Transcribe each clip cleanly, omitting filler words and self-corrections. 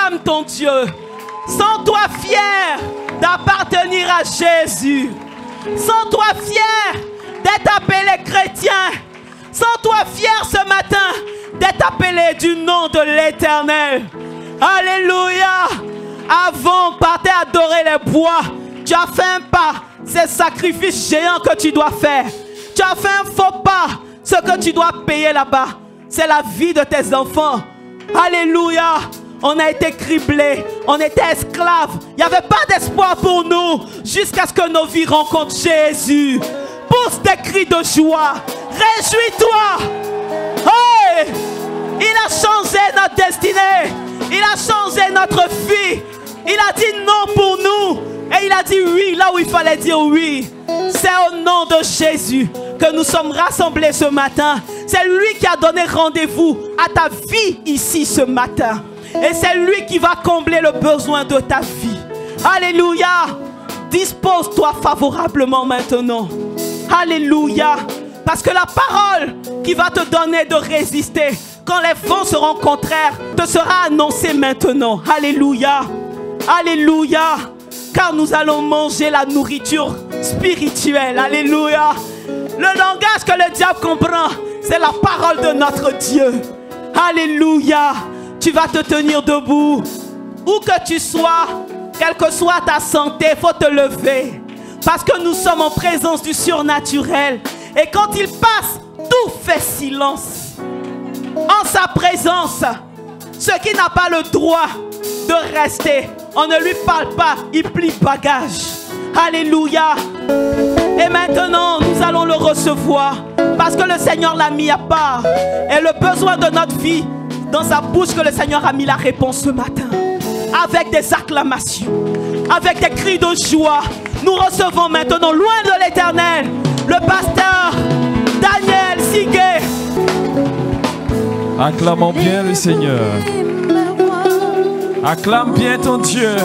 proclame ton Dieu. Sens-toi fier d'appartenir à Jésus. Sens-toi fier d'être appelé chrétien. Sens-toi fier ce matin d'être appelé du nom de l'Éternel. Alléluia. Avant, partais adorer les bois. Tu as fait un pas. C'est le sacrifice géant que tu dois faire. Tu as fait un faux pas. Ce que tu dois payer là-bas, c'est la vie de tes enfants. Alléluia. On a été criblés. On était esclaves. Il n'y avait pas d'espoir pour nous. Jusqu'à ce que nos vies rencontrent Jésus. Pousse des cris de joie. Réjouis-toi. Hey! Il a changé notre destinée. Il a changé notre vie. Il a dit non pour nous. Et il a dit oui là où il fallait dire oui. C'est au nom de Jésus que nous sommes rassemblés ce matin. C'est lui qui a donné rendez-vous à ta vie ici ce matin. Et c'est lui qui va combler le besoin de ta vie. Alléluia. Dispose-toi favorablement maintenant. Alléluia. Parce que la parole qui va te donner de résister quand les vents seront contraires te sera annoncée maintenant. Alléluia. Alléluia. Car nous allons manger la nourriture spirituelle. Alléluia. Le langage que le diable comprend, c'est la parole de notre Dieu. Alléluia. Tu vas te tenir debout. Où que tu sois, quelle que soit ta santé, il faut te lever. Parce que nous sommes en présence du surnaturel. Et quand il passe, tout fait silence. En sa présence, ce qui n'a pas le droit de rester, on ne lui parle pas, il plie bagage. Alléluia. Et maintenant, nous allons le recevoir. Parce que le Seigneur l'a mis à part. Et le besoin de notre vie, dans sa bouche que le Seigneur a mis la réponse ce matin. Avec des acclamations, avec des cris de joie, nous recevons maintenant, loin de l'Éternel, le pasteur Daniel Siguet. Acclamons bien le Seigneur. Acclame bien ton Dieu.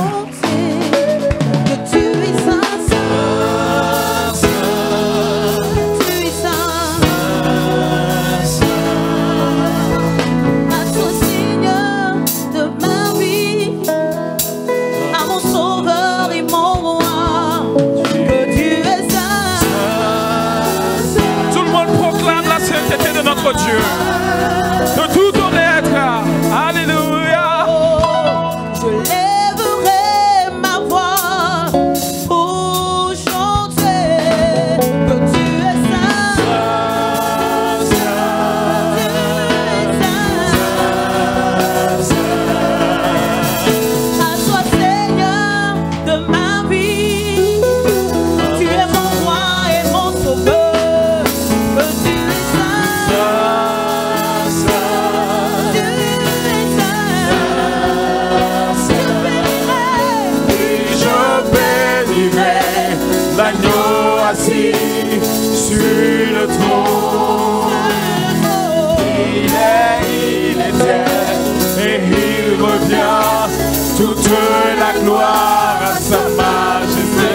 Dieu, de tout ton être, alléluia. Je lèverai ma voix pour chanter que tu es saint, à toi Seigneur de ma vie, tu es mon roi et mon sauveur, que tu es saint. L'agneau assis sur le trône. Il était et il revient. Toute la gloire à sa majesté.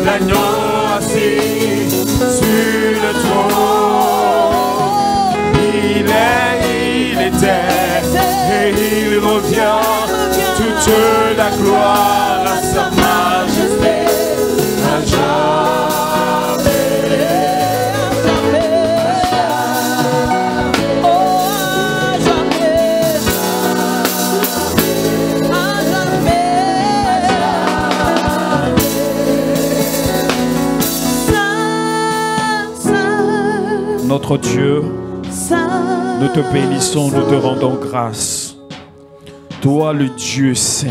L'agneau assis sur le trône. Et il revient, toute la gloire à sa majesté, à jamais, à jamais, Notre Dieu, nous te bénissons, nous te rendons grâce. Toi, le Dieu saint.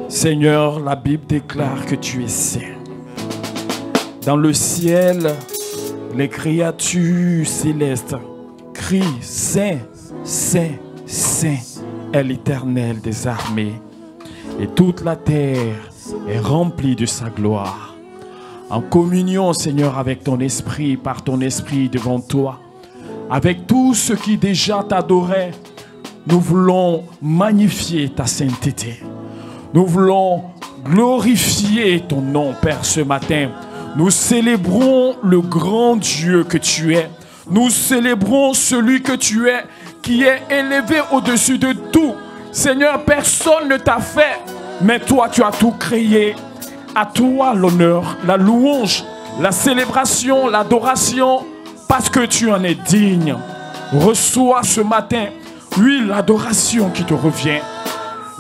Seigneur, la Bible déclare que tu es saint. Dans le ciel, les créatures célestes crient Saint, Saint, Saint est l'Éternel des armées. Et toute la terre est remplie de sa gloire. En communion, Seigneur, avec ton esprit, par ton esprit devant toi, avec tous ceux qui déjà t'adoraient, nous voulons magnifier ta sainteté. Nous voulons glorifier ton nom, Père, ce matin. Nous célébrons le grand Dieu que tu es. Nous célébrons celui que tu es, qui est élevé au-dessus de tout. Seigneur, personne ne t'a fait, mais toi, tu as tout créé. À toi l'honneur, la louange, la célébration, l'adoration, parce que tu en es digne. Reçois ce matin, oui, l'adoration qui te revient.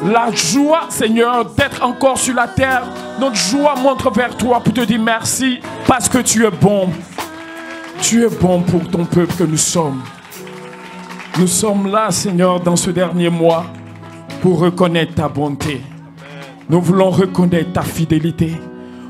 La joie, Seigneur, d'être encore sur la terre. Notre joie montre vers toi pour te dire merci, parce que tu es bon. Tu es bon pour ton peuple que nous sommes. Nous sommes là, Seigneur, dans ce dernier mois, pour reconnaître ta bonté. Nous voulons reconnaître ta fidélité.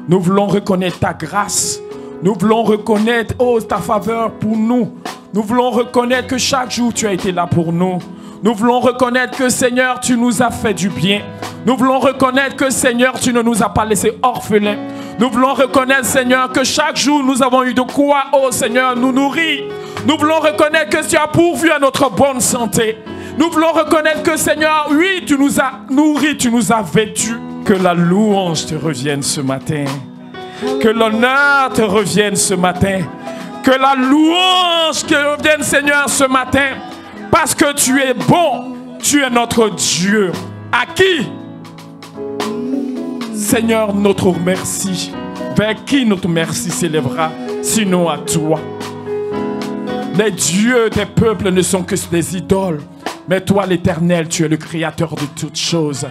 Nous voulons reconnaître ta grâce. Nous voulons reconnaître, oh, ta faveur pour nous. Nous voulons reconnaître que chaque jour, tu as été là pour nous. Nous voulons reconnaître que, Seigneur, tu nous as fait du bien. Nous voulons reconnaître que, Seigneur, tu ne nous as pas laissés orphelins. Nous voulons reconnaître, Seigneur, que chaque jour, nous avons eu de quoi, oh Seigneur, nous nourrir. Nous voulons reconnaître que tu as pourvu à notre bonne santé. Nous voulons reconnaître que, Seigneur, oui, tu nous as nourris, tu nous as vêtus. Que la louange te revienne ce matin. Que l'honneur te revienne ce matin. Que la louange te revienne, Seigneur, ce matin. Parce que tu es bon. Tu es notre Dieu. À qui, Seigneur, notre merci? Vers qui notre merci s'élèvera? Sinon à toi. Les dieux des peuples ne sont que des idoles. Mais toi, l'Éternel, tu es le créateur de toutes choses.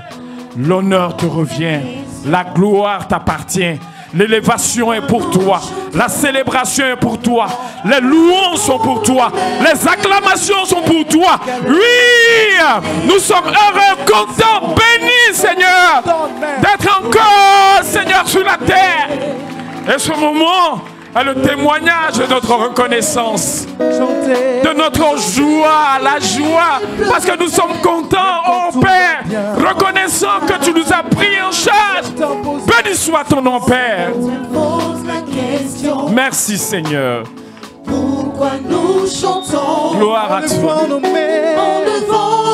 L'honneur te revient. La gloire t'appartient. L'élévation est pour toi. La célébration est pour toi. Les louanges sont pour toi. Les acclamations sont pour toi. Oui, nous sommes heureux, contents, bénis, Seigneur, d'être encore, Seigneur, sur la terre. Et ce moment est le témoignage de notre reconnaissance, de notre joie, la joie, parce que nous sommes contents, oh Père, reconnaissant que tu nous as pris en charge. Béni soit ton nom, Père. Merci, Seigneur. Pourquoi nous chantons Gloire à toi. en devant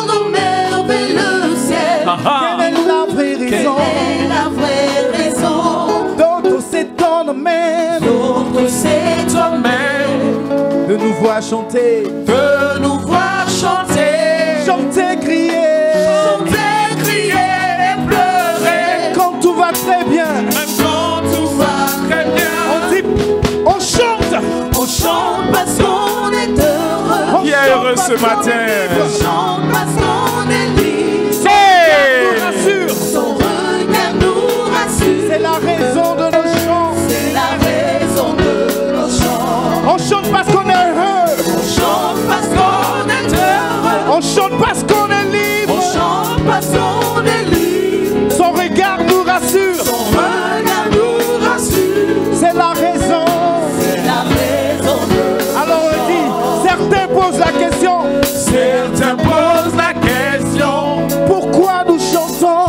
nos mers vers le ciel? Quelle est la vraie raison? Quelle est la vraie raison? D'autres s'étonnent même D'autres c'est toi-même de nous voir chanter, de nous voir chanter, chanter, crier, chanter, crier et pleurer. quand tout va très bien. Même quand tout va très bien, On dit, on chante, on chante parce qu'on est heureux. Qui est heureux ce matin? On chante parce qu'on est libre. Hey! rassure. Son regard nous rassure. C'est la raison de nos chants. C'est la raison de nos chants. On chante parce qu'on est heureux. On chante parce qu'on est heureux. On chante parce qu'on est libre. On chante parce qu'on est libre. Son regard nous rassure. Son regard nous rassure. C'est la raison. C'est la raison de Alors on dit, certains posent la question, Certains posent la question. pourquoi nous chantons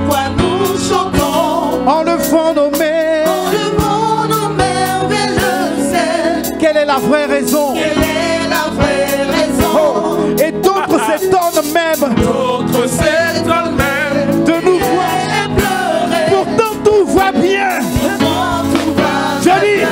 pourquoi nous chantons en levant nos mains? en levant nos mains vers le ciel. Quelle est la vraie raison? Quelle est la vraie raison? Oh, et d'autres s'étonnent même D'autres s'étonnent même. de nous voir. Et pleurer. Pourtant tout va bien. Quand tout va Je très dis, bien.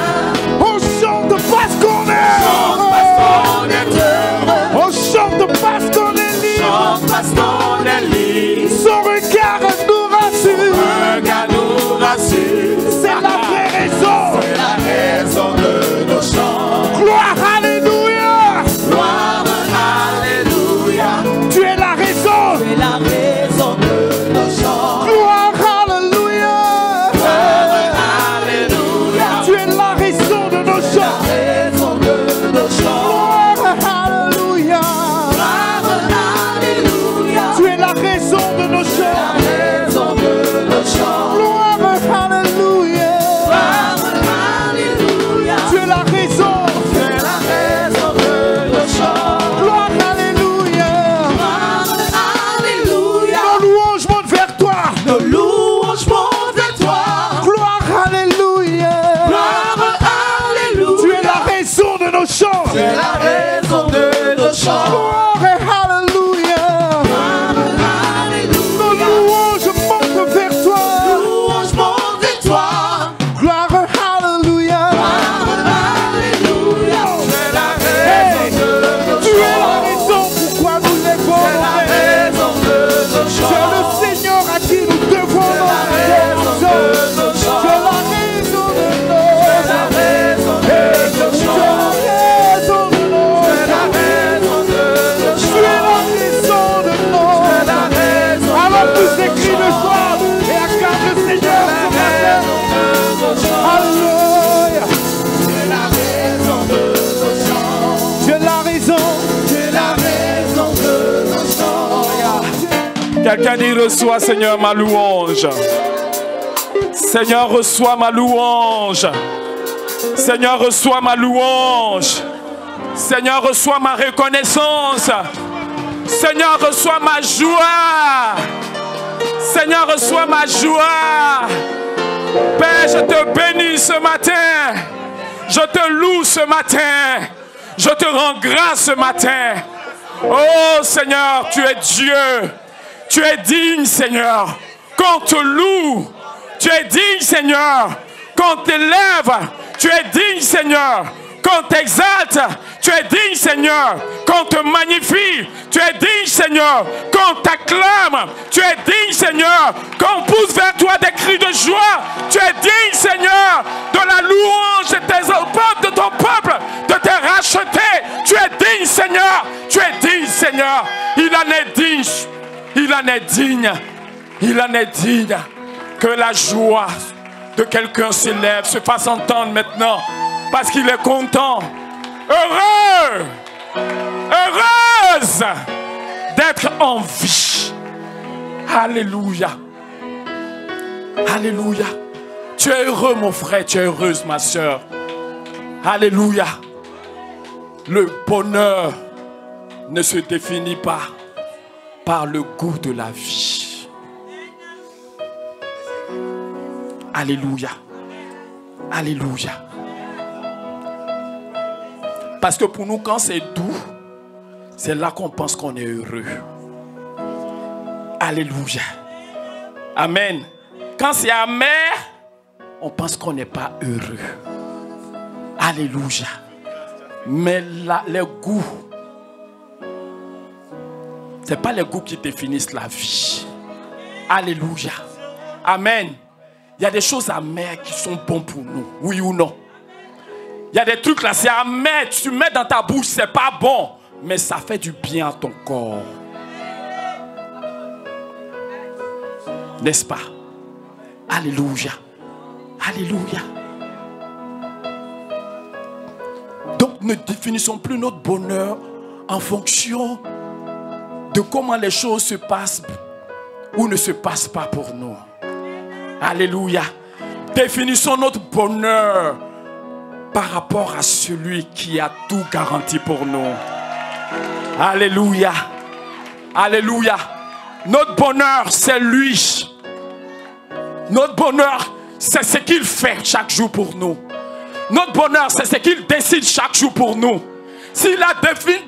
on chante parce qu'on est On heureux. est heureux. On chante parce qu'on est libre. Chante parce qu'on est libre. Son regard nous rassure. Regarde nous rassure. C'est la vraie raison. C'est la raison de nos chants. Gloire, alléluia. Gloire, alléluia. Tu es la raison. C'est la raison de nos chants. Gloire, alléluia. Alléluia. Tu es la raison de nos chants. Raison de nos chants. Gloire, alléluia. Alléluia. Tu es la raison de nos chants. Raison de nos chants. Gloire, alléluia. Alléluia. Tu es la raison. C'est la raison de nos chants. Gloire, alléluia. Alléluia. Nos louanges montent vers toi. Nos louanges montent vers toi. Gloire, alléluia. Gloire, alléluia. Tu es la raison de nos chants. C'est la raison de nos chants. Gloire, alléluia. Nos Alléluia. louanges montent vers toi. Louanges Quelqu'un dit reçois, Seigneur, ma louange. Seigneur, reçois ma louange. Seigneur, reçois ma louange. Seigneur, reçois ma reconnaissance. Seigneur, reçois ma joie. Seigneur, reçois ma joie. Père, je te bénis ce matin. Je te loue ce matin. Je te rends grâce ce matin. Oh Seigneur, tu es Dieu. Tu es digne, Seigneur. Qu'on te loue. Tu es digne, Seigneur. Qu'on t'élève. Tu es digne, Seigneur. Qu'on t'exalte. Tu es digne, Seigneur. Qu'on te magnifie. Tu es digne, Seigneur. Qu'on t'acclame. Tu es digne, Seigneur. Qu'on pousse vers toi des cris de joie. Tu es digne, Seigneur, de la louange de ton peuple, de te racheter. Tu es digne, Seigneur. Tu es digne, Seigneur. Il en est digne. Il en est digne. Il en est digne. Que la joie de quelqu'un s'élève, se fasse entendre maintenant. Parce qu'il est content. Heureux. Heureuse d'être en vie. Alléluia. Alléluia. Tu es heureux, mon frère. Tu es heureuse, ma soeur. Alléluia. Le bonheur ne se définit pas par le goût de la vie. Alléluia. Alléluia. Parce que pour nous, quand c'est doux, c'est là qu'on pense qu'on est heureux. Alléluia. Amen. Quand c'est amer, on pense qu'on n'est pas heureux. Alléluia. Mais les goûts, ce n'est pas les goûts qui définissent la vie. Alléluia. Amen. Il y a des choses amères qui sont bonnes pour nous. Oui ou non? Il y a des trucs là, c'est amer. Tu mets dans ta bouche, c'est pas bon. Mais ça fait du bien à ton corps. N'est-ce pas? Alléluia. Alléluia. Donc ne définissons plus notre bonheur en fonction de comment les choses se passent ou ne se passent pas pour nous. Alléluia. Définissons notre bonheur par rapport à celui qui a tout garanti pour nous. Alléluia. Alléluia. Notre bonheur, c'est lui. Notre bonheur, c'est ce qu'il fait chaque jour pour nous. Notre bonheur, c'est ce qu'il décide chaque jour pour nous. S'il a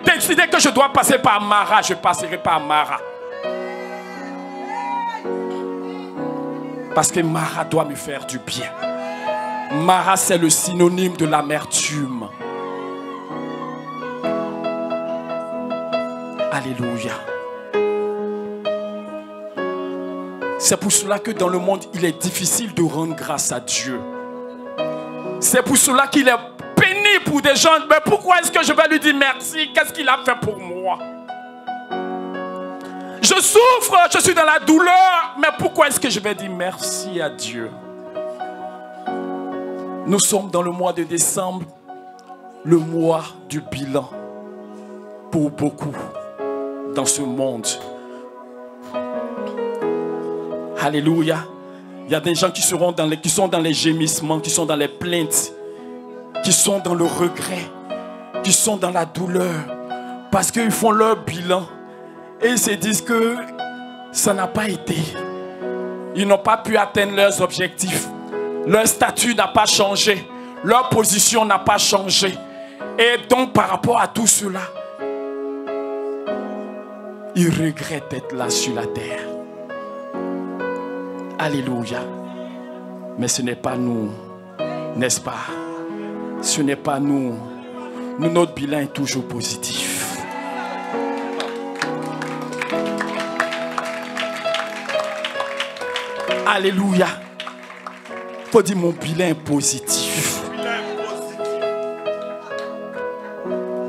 décidé que je dois passer par Mara, je passerai par Mara. Parce que Mara doit me faire du bien. Mara, c'est le synonyme de l'amertume. Alléluia. C'est pour cela que dans le monde, il est difficile de rendre grâce à Dieu. C'est pour cela qu'il est pénible pour des gens. Mais pourquoi est-ce que je vais lui dire merci? Qu'est-ce qu'il a fait pour moi? Je souffre, je suis dans la douleur. Mais pourquoi est-ce que je vais dire merci à Dieu? Nous sommes dans le mois de décembre, le mois du bilan pour beaucoup dans ce monde. Alléluia. Il y a des gens qui sont dans les gémissements, qui sont dans les plaintes, qui sont dans le regret, qui sont dans la douleur, parce qu'ils font leur bilan et ils se disent que ça n'a pas été. Ils n'ont pas pu atteindre leurs objectifs. Leur statut n'a pas changé. Leur position n'a pas changé. Et donc par rapport à tout cela, ils regrettent d'être là sur la terre. Alléluia. Mais ce n'est pas nous, n'est-ce pas? Ce n'est pas nous. Notre bilan est toujours positif. Alléluia. Il faut dire mon bilan est positif.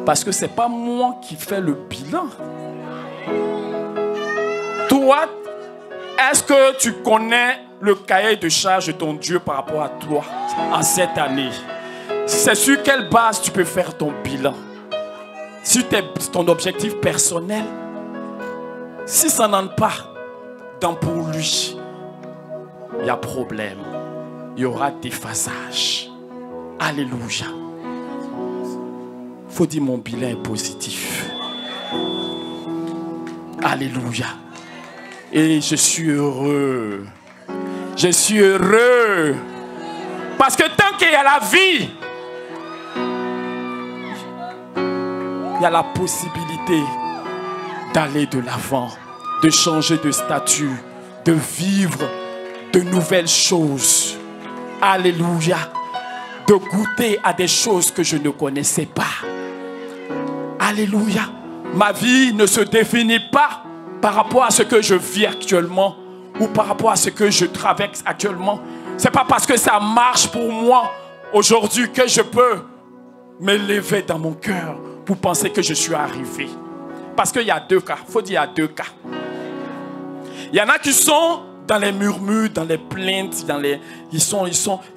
Parce que ce n'est pas moi qui fais le bilan. Toi, est-ce que tu connais le cahier de charge de ton Dieu par rapport à toi en cette année? C'est sur quelle base tu peux faire ton bilan? Sur ton objectif personnel? Si ça n'en est pas, dans pour lui, il y a problème. Il y aura déphasage. Alléluia. Faut dire mon bilan est positif. Alléluia. Et je suis heureux. Je suis heureux. Parce que tant qu'il y a la vie, il y a la possibilité d'aller de l'avant, de changer de statut, de vivre de nouvelles choses. Alléluia. De goûter à des choses que je ne connaissais pas. Alléluia. Ma vie ne se définit pas par rapport à ce que je vis actuellement ou par rapport à ce que je traverse actuellement. Ce n'est pas parce que ça marche pour moi aujourd'hui que je peux m'élever dans mon cœur pour penser que je suis arrivé. Parce qu'il y a deux cas. Il faut dire il y a deux cas. Il y en a qui sont dans les murmures, dans les plaintes, ils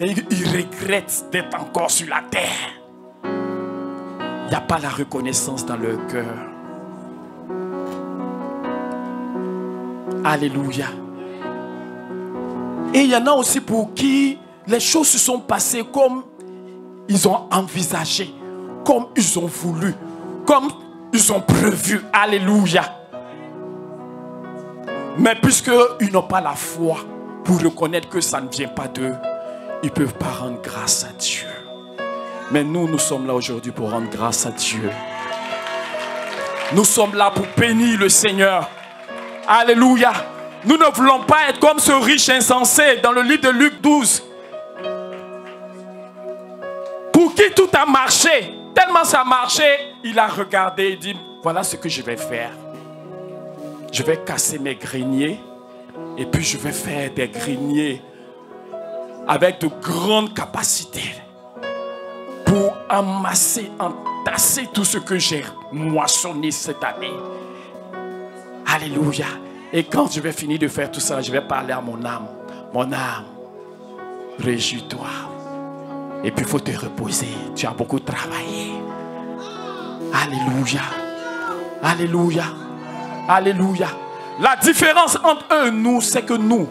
regrettent d'être encore sur la terre. Il n'y a pas la reconnaissance dans leur cœur. Alléluia. Et il y en a aussi pour qui les choses se sont passées comme ils ont envisagé, comme ils ont voulu, comme ils ont prévu. Alléluia. Mais puisqu'ils n'ont pas la foi pour reconnaître que ça ne vient pas d'eux, ils ne peuvent pas rendre grâce à Dieu. Mais nous sommes là aujourd'hui pour rendre grâce à Dieu. Nous sommes là pour bénir le Seigneur. Alléluia. Nous ne voulons pas être comme ce riche insensé dans le livre de Luc 12. Pour qui tout a marché. Tellement ça a marché, il a regardé et dit, voilà ce que je vais faire. Je vais casser mes greniers et puis je vais faire des greniers avec de grandes capacités pour amasser, entasser tout ce que j'ai moissonné cette année. Alléluia. Et quand je vais finir de faire tout ça, je vais parler à mon âme. Mon âme, réjouis-toi. Et puis il faut te reposer. Tu as beaucoup travaillé. Alléluia. Alléluia. Alléluia. La différence entre eux et nous, c'est que nous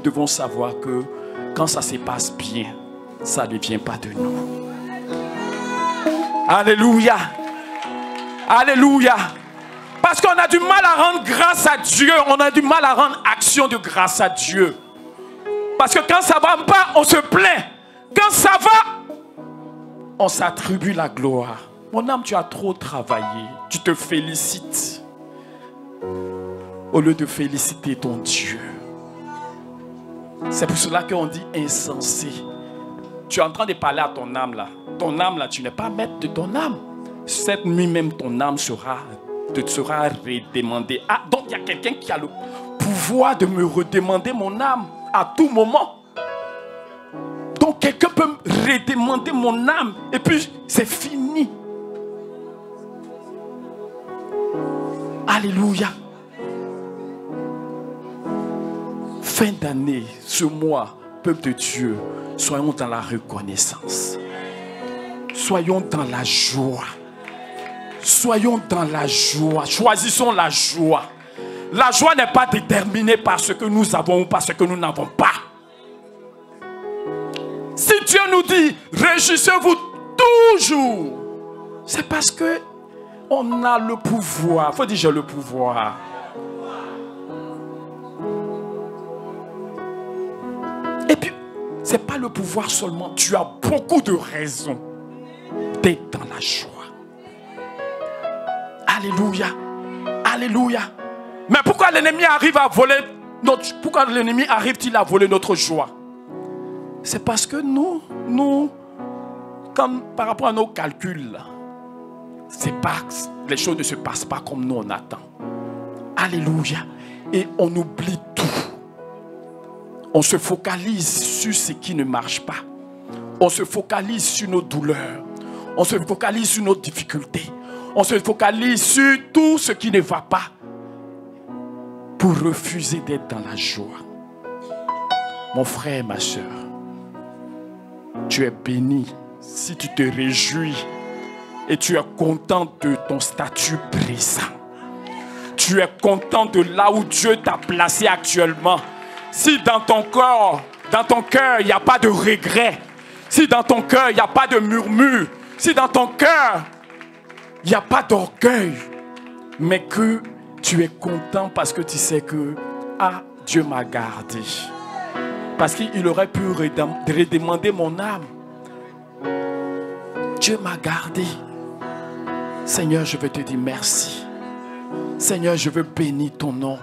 devons savoir que quand ça se passe bien, ça ne vient pas de nous. Alléluia. Alléluia. Parce qu'on a du mal à rendre grâce à Dieu. On a du mal à rendre action de grâce à Dieu. Parce que quand ça ne va pas, on se plaint. Quand ça va, on s'attribue la gloire. Mon âme, tu as trop travaillé. Tu te félicites. Au lieu de féliciter ton Dieu. C'est pour cela qu'on dit insensé. Tu es en train de parler à ton âme là. Ton âme là, tu n'es pas maître de ton âme. Cette nuit même, ton âme te sera redemandée. Ah, donc il y a quelqu'un qui a le pouvoir de me redemander mon âme à tout moment. Donc quelqu'un peut me redemander mon âme et puis c'est fini. Alléluia. Fin d'année, ce mois, peuple de Dieu, soyons dans la reconnaissance. Soyons dans la joie. Soyons dans la joie. Choisissons la joie. La joie n'est pas déterminée par ce que nous avons ou par ce que nous n'avons pas. Si Dieu nous dit, réjouissez-vous toujours, c'est parce que on a le pouvoir. Il faut dire, j'ai le pouvoir. Et puis, ce n'est pas le pouvoir seulement. Tu as beaucoup de raisons d'être dans la joie. Alléluia. Alléluia. Mais pourquoi l'ennemi arrive à voler pourquoi l'ennemi arrive-t-il à voler notre joie? C'est parce que nous, comme par rapport à nos calculs, les choses ne se passent pas comme nous on attend. Alléluia. Et on oublie tout. On se focalise sur ce qui ne marche pas. On se focalise sur nos douleurs. On se focalise sur nos difficultés. On se focalise sur tout ce qui ne va pas pour refuser d'être dans la joie. Mon frère, ma soeur, tu es béni si tu te réjouis et tu es content de ton statut présent. tu es content de là où Dieu t'a placé actuellement, si dans ton cœur, il n'y a pas de regret, si dans ton cœur, il n'y a pas de murmure, si dans ton cœur, il n'y a pas d'orgueil, mais que tu es content parce que tu sais que Dieu m'a gardé. Parce qu'il aurait pu redemander mon âme. Dieu m'a gardé. Seigneur, je veux te dire merci. Seigneur, je veux bénir ton nom.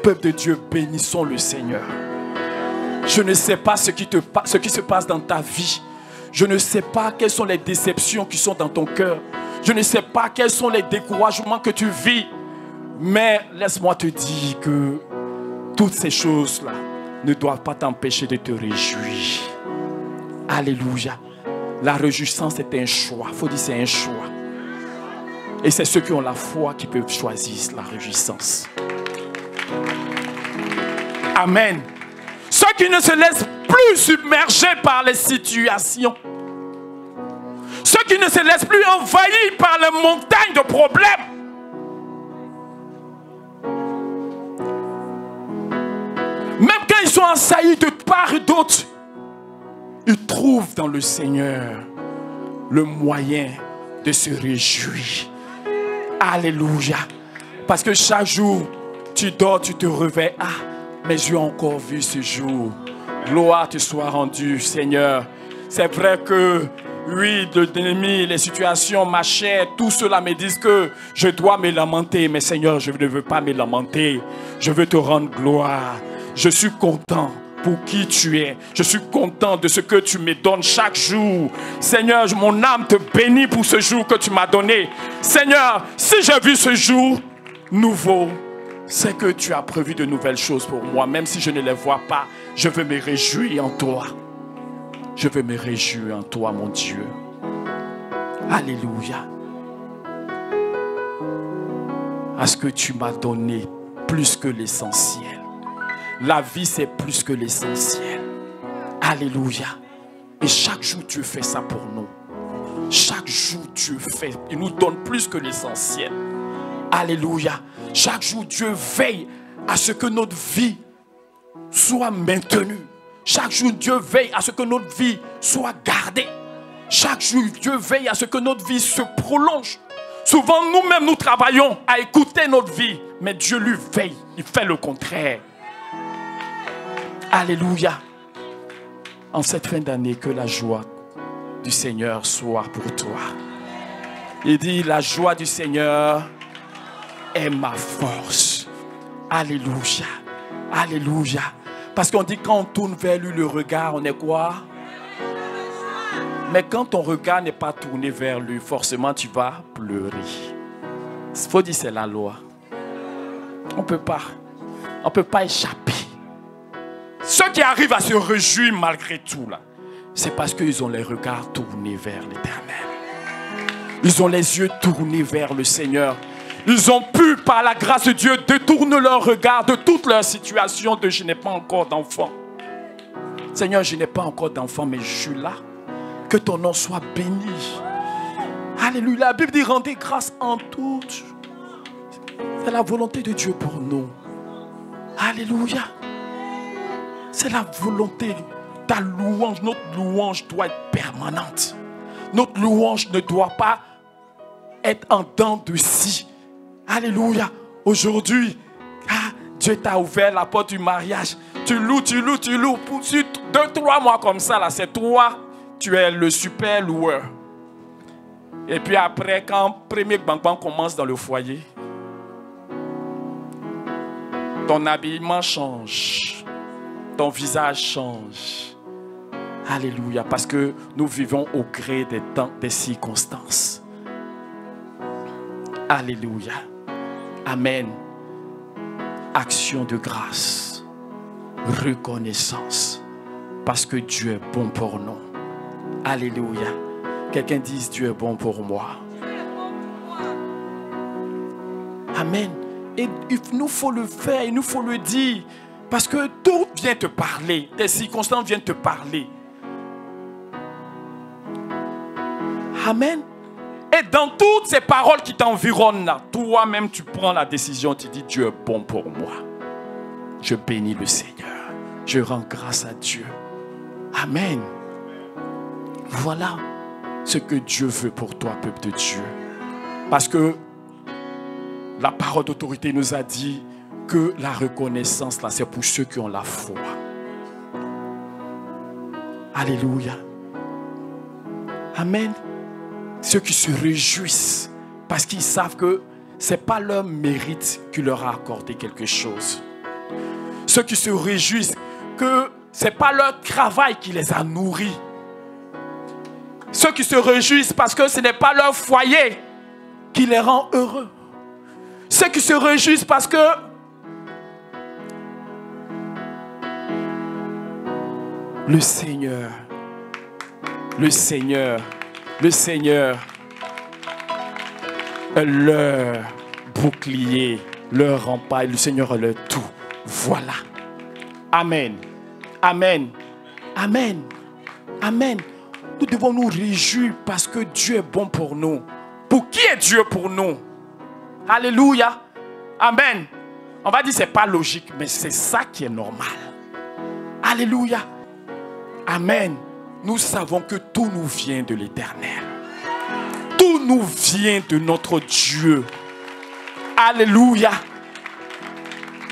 Peuple de Dieu, bénissons le Seigneur. Je ne sais pas ce qui se passe dans ta vie. Je ne sais pas quelles sont les déceptions qui sont dans ton cœur. Je ne sais pas quels sont les découragements que tu vis. Mais laisse-moi te dire que toutes ces choses-là ne doivent pas t'empêcher de te réjouir. Alléluia. La réjouissance est un choix. Il faut dire c'est un choix. Et c'est ceux qui ont la foi qui peuvent choisir la réjouissance. Amen. Ceux qui ne se laissent plus submerger par les situations. Ceux qui ne se laissent plus envahir par les montagnes de problèmes. Même quand ils sont assaillis de part et d'autre, ils trouvent dans le Seigneur le moyen de se réjouir. Alléluia. Parce que chaque jour, tu dors, tu te réveilles. Mais j'ai encore vu ce jour. Gloire te soit rendue, Seigneur. C'est vrai que, oui, l'ennemi, les situations, ma chair, tout cela me disent que je dois me lamenter. Mais Seigneur, je ne veux pas me lamenter. Je veux te rendre gloire. Je suis content pour qui tu es. Je suis content de ce que tu me donnes chaque jour. Seigneur, mon âme te bénit pour ce jour que tu m'as donné. Seigneur, si j'ai vu ce jour nouveau, c'est que tu as prévu de nouvelles choses pour moi. Même si je ne les vois pas, je veux me réjouir en toi. Je veux me réjouir en toi, mon Dieu. Alléluia. À ce que tu m'as donné plus que l'essentiel. La vie, c'est plus que l'essentiel. Alléluia. Et chaque jour, Dieu fait ça pour nous. Chaque jour, Dieu fait. Il nous donne plus que l'essentiel. Alléluia. Chaque jour, Dieu veille à ce que notre vie soit maintenue. Chaque jour, Dieu veille à ce que notre vie soit gardée. Chaque jour, Dieu veille à ce que notre vie se prolonge. Souvent, nous-mêmes, nous travaillons à écouter notre vie. Mais Dieu lui veille. Il fait le contraire. Alléluia. En cette fin d'année, que la joie du Seigneur soit pour toi. Il dit, la joie du Seigneur est ma force. Alléluia. Alléluia. Parce qu'on dit quand on tourne vers lui le regard, on est quoi? Mais quand ton regard n'est pas tourné vers lui, forcément tu vas pleurer. Il faut dire c'est la loi. On ne peut pas échapper. Ceux qui arrivent à se réjouir malgré tout, là, c'est parce qu'ils ont les regards tournés vers l'Éternel. Ils ont les yeux tournés vers le Seigneur. Ils ont pu, par la grâce de Dieu, détourner leur regard de toute leur situation de « je n'ai pas encore d'enfant ». Seigneur, je n'ai pas encore d'enfant, mais je suis là. Que ton nom soit béni. Alléluia. La Bible dit « rendez grâce en tout ». C'est la volonté de Dieu pour nous. Alléluia. C'est la volonté. Ta louange, notre louange doit être permanente. Notre louange ne doit pas être en dents de scie. Alléluia. Aujourd'hui, Dieu t'a ouvert la porte du mariage. Tu loues. Pour 2-3 mois comme ça, là, c'est toi. Tu es le super loueur. Et puis après, quand le premier bang-bang commence dans le foyer, ton habillement change. Ton visage change. Alléluia. Parce que nous vivons au gré des temps, des circonstances. Alléluia. Amen. Action de grâce. Reconnaissance. Parce que Dieu est bon pour nous. Alléluia. Quelqu'un dise Dieu est bon pour moi. Amen. Et il nous faut le faire, il nous faut le dire. Parce que tout vient te parler. Tes circonstances viennent te parler. Amen. Et dans toutes ces paroles qui t'environnent là, toi-même tu prends la décision, tu dis Dieu est bon pour moi. Je bénis le Seigneur. Je rends grâce à Dieu. Amen. Voilà ce que Dieu veut pour toi, peuple de Dieu. Parce que la parole d'autorité nous a dit que la reconnaissance là, c'est pour ceux qui ont la foi. Alléluia. Amen. Ceux qui se réjouissent parce qu'ils savent que ce n'est pas leur mérite qui leur a accordé quelque chose. Ceux qui se réjouissent que ce n'est pas leur travail qui les a nourris. Ceux qui se réjouissent parce que ce n'est pas leur foyer qui les rend heureux. Ceux qui se réjouissent parce que le Seigneur est leur bouclier, leur rempart, le Seigneur est leur tout. Voilà. Amen. Amen. Amen. Amen. Nous devons nous réjouir parce que Dieu est bon pour nous. Pour qui est Dieu pour nous? Alléluia. Amen. On va dire que ce n'est pas logique, mais c'est ça qui est normal. Alléluia. Amen. Nous savons que tout nous vient de l'Éternel. Tout nous vient de notre Dieu. Alléluia.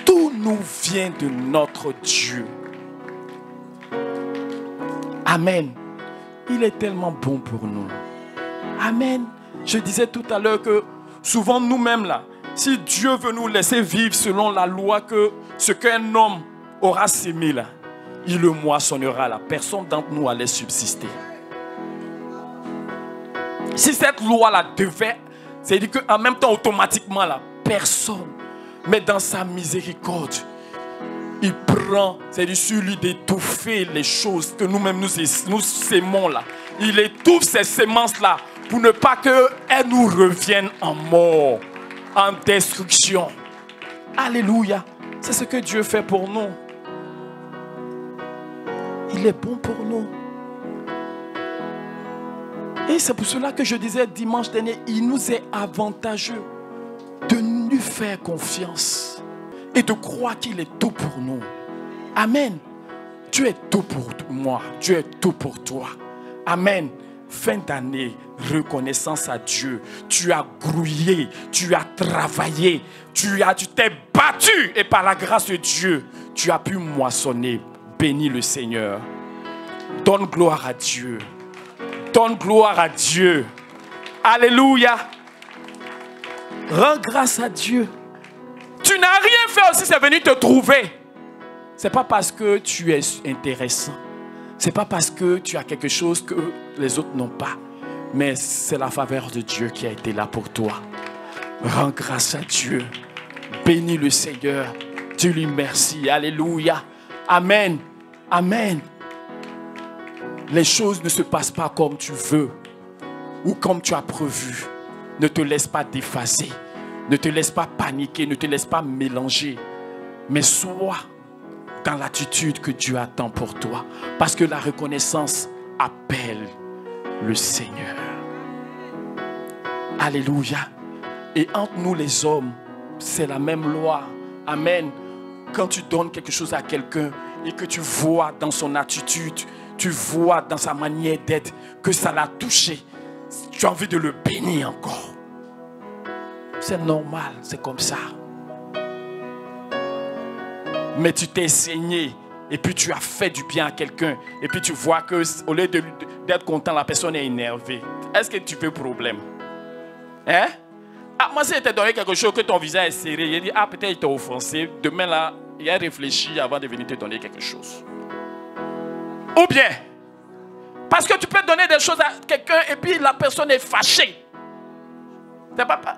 Tout nous vient de notre Dieu. Amen. Il est tellement bon pour nous. Amen. Je disais tout à l'heure que souvent nous-mêmes là, si Dieu veut nous laisser vivre selon la loi que ce qu'un homme aura sémé là, il le moissonnera là. Personne d'entre nous allait subsister. Si cette loi-là devait, c'est-à-dire qu'en même temps, automatiquement, là, personne, mais dans sa miséricorde, il prend, c'est-à-dire sur lui d'étouffer les choses que nous-mêmes nous sémons là. Il étouffe ces semences-là pour ne pas qu'elles nous reviennent en mort, en destruction. Alléluia. C'est ce que Dieu fait pour nous. Il est bon pour nous. Et c'est pour cela que je disais dimanche dernier, il nous est avantageux de lui faire confiance et de croire qu'il est tout pour nous. Amen. Dieu est tout pour moi. Dieu est tout pour toi. Amen. Fin d'année, reconnaissance à Dieu. Tu as grouillé, tu as travaillé, tu t'es battu et par la grâce de Dieu, tu as pu moissonner. Bénis le Seigneur. Donne gloire à Dieu. Donne gloire à Dieu. Alléluia. Rends grâce à Dieu. Tu n'as rien fait aussi, c'est venu te trouver. Ce n'est pas parce que tu es intéressant. Ce n'est pas parce que tu as quelque chose que les autres n'ont pas. Mais c'est la faveur de Dieu qui a été là pour toi. Rends grâce à Dieu. Bénis le Seigneur. Dis lui merci. Alléluia. Amen. Amen. Les choses ne se passent pas comme tu veux ou comme tu as prévu. Ne te laisse pas déphaser. Ne te laisse pas paniquer. Ne te laisse pas mélanger. Mais sois dans l'attitude que Dieu attend pour toi. Parce que la reconnaissance appelle le Seigneur. Alléluia. Et entre nous les hommes, c'est la même loi. Amen. Quand tu donnes quelque chose à quelqu'un et que tu vois dans son attitude, tu vois dans sa manière d'être que ça l'a touché, tu as envie de le bénir encore. C'est normal, c'est comme ça. Mais tu t'es saigné et puis tu as fait du bien à quelqu'un et puis tu vois que au lieu d'être content, la personne est énervée. Est-ce que tu veux problème? Hein? Ah, moi, si je t'ai donné quelque chose que ton visage est serré, il dit, ah, peut-être il t'a offensé. Demain, là, il a réfléchi avant de venir te donner quelque chose. Ou bien, parce que tu peux donner des choses à quelqu'un et puis la personne est fâchée.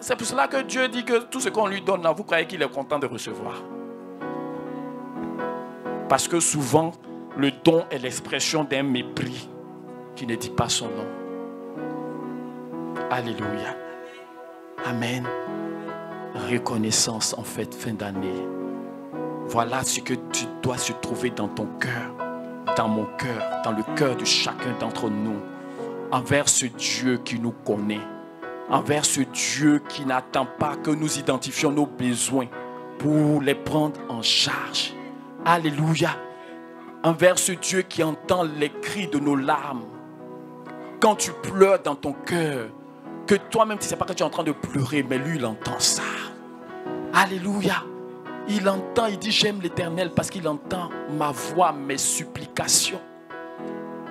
C'est pour cela que Dieu dit que tout ce qu'on lui donne, là, vous croyez qu'il est content de recevoir. Parce que souvent, le don est l'expression d'un mépris qui ne dit pas son nom. Alléluia. Amen. Reconnaissance en fait, fin d'année. Voilà ce que tu dois se trouver dans ton cœur, dans mon cœur, dans le cœur de chacun d'entre nous, envers ce Dieu qui nous connaît, envers ce Dieu qui n'attend pas que nous identifions nos besoins pour les prendre en charge. Alléluia. Envers ce Dieu qui entend les cris de nos larmes. Quand tu pleures dans ton cœur, que toi-même tu ne sais pas que tu es en train de pleurer, mais lui il entend ça. Alléluia. Il entend, il dit j'aime l'Éternel parce qu'il entend ma voix, mes supplications.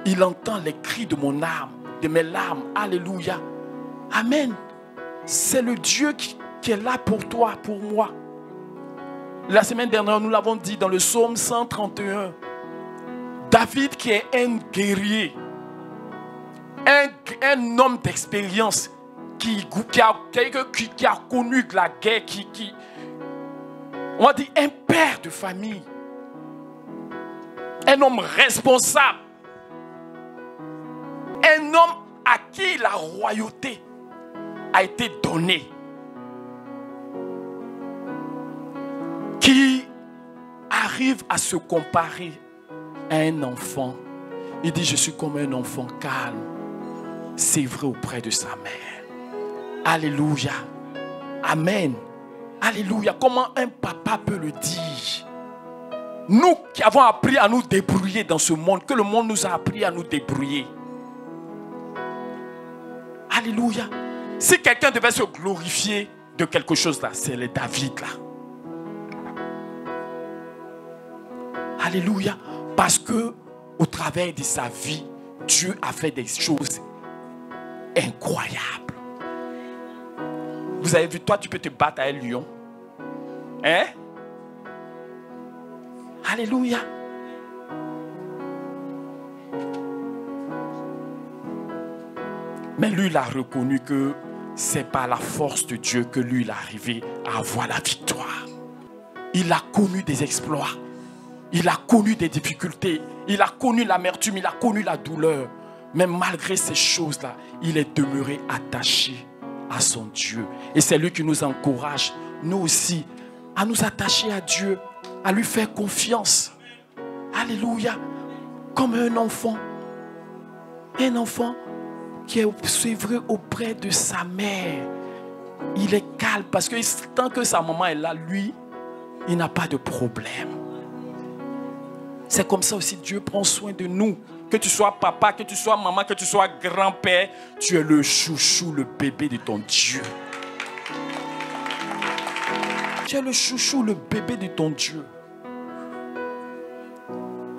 Il entend les cris de mon âme, de mes larmes. Alléluia. Amen. C'est le Dieu qui est là pour toi, pour moi. La semaine dernière, nous l'avons dit dans le psaume 131. David qui est un guerrier, un homme d'expérience qui a connu de la guerre, on va dire un père de famille, un homme responsable, un homme à qui la royauté a été donnée, qui arrive à se comparer à un enfant. Il dit je suis comme un enfant calme, c'est vrai auprès de sa mère. Alléluia. Amen. Alléluia. Comment un papa peut le dire? Nous qui avons appris à nous débrouiller dans ce monde, que le monde nous a appris à nous débrouiller. Alléluia. Si quelqu'un devait se glorifier de quelque chose là, c'est le David là. Alléluia. Parce que au travers de sa vie, Dieu a fait des choses incroyables. Vous avez vu, toi tu peux te battre à un lion. Hein? Alléluia. Mais lui, il a reconnu que c'est par la force de Dieu que lui, il est arrivé à avoir la victoire. Il a connu des exploits. Il a connu des difficultés. Il a connu l'amertume. Il a connu la douleur. Mais malgré ces choses-là, il est demeuré attaché à son Dieu. Et c'est lui qui nous encourage, nous aussi, à nous attacher à Dieu, à lui faire confiance. Alléluia. Comme un enfant. Un enfant qui est vrai auprès de sa mère. Il est calme parce que tant que sa maman est là, lui, il n'a pas de problème. C'est comme ça aussi Dieu prend soin de nous. Que tu sois papa, que tu sois maman, que tu sois grand-père, tu es le chouchou, le bébé de ton Dieu. Tu es le chouchou, le bébé de ton Dieu.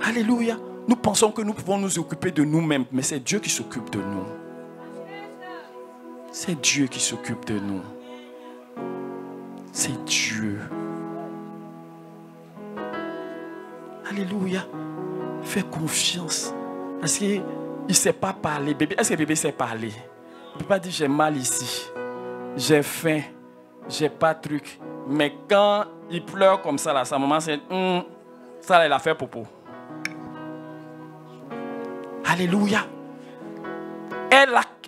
Alléluia. Nous pensons que nous pouvons nous occuper de nous-mêmes, mais c'est Dieu qui s'occupe de nous. C'est Dieu qui s'occupe de nous. C'est Dieu. Alléluia. Fais confiance. Parce qu'il ne sait pas parler. Bébé, est-ce que le bébé sait parler? Il ne peut pas dire j'ai mal ici. J'ai faim. J'ai pas de truc. Mais quand il pleure comme ça, là, sa maman c'est ça, elle a fait popo. Alléluia.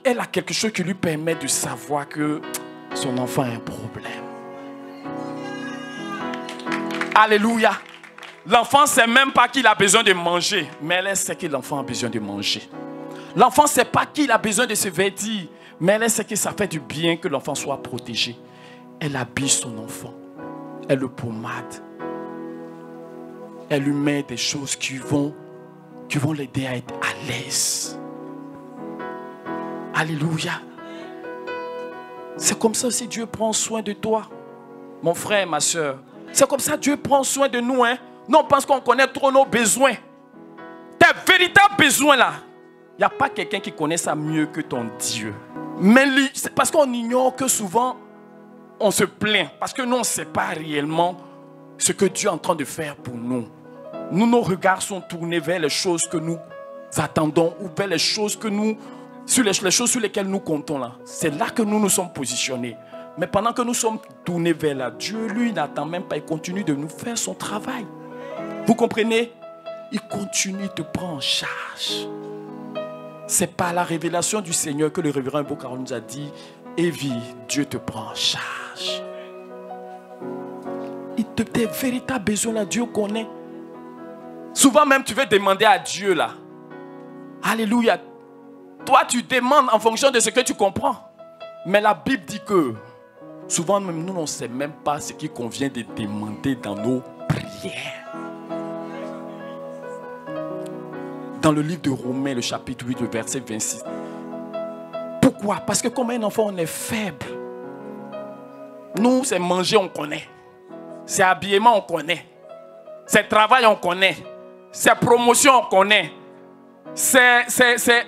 Elle a quelque chose qui lui permet de savoir que son enfant a un problème. Alléluia. L'enfant ne sait même pas qu'il a besoin de manger, mais elle sait que l'enfant a besoin de manger. L'enfant ne sait pas qu'il a besoin de se vêtir, mais elle sait que ça fait du bien que l'enfant soit protégé. Elle habille son enfant. Elle le pommade. Elle lui met des choses qui vont l'aider à être à l'aise. Alléluia. C'est comme ça aussi Dieu prend soin de toi, mon frère, ma soeur. C'est comme ça Dieu prend soin de nous. Non, on pense qu'on connaît trop nos besoins. Tes véritables besoins là, il n'y a pas quelqu'un qui connaît ça mieux que ton Dieu. Mais c'est parce qu'on ignore que souvent, on se plaint. Parce que nous, on ne sait pas réellement ce que Dieu est en train de faire pour nous. Nous, nos regards sont tournés vers les choses que nous attendons ou vers les choses que nous, sur les choses sur lesquelles nous comptons là. C'est là que nous nous sommes positionnés. Mais pendant que nous sommes tournés vers là, Dieu, lui, n'attend même pas. Il continue de nous faire son travail. Vous comprenez? Il continue de prendre en charge. C'est par la révélation du Seigneur que le révérend Bokaro nous a dit, Evie, Dieu te prend en charge. Tes véritables besoins là, Dieu connaît. Souvent même, tu veux demander à Dieu là. Alléluia. Toi, tu demandes en fonction de ce que tu comprends. Mais la Bible dit que souvent même nous, on ne sait même pas ce qu'il convient de demander dans nos prières. Dans le livre de Romains, le chapitre 8, le verset 26. Pourquoi? Parce que comme un enfant, on est faible. Nous, c'est manger, on connaît. C'est habillement, on connaît. C'est travail, on connaît. C'est promotion, on connaît. C'est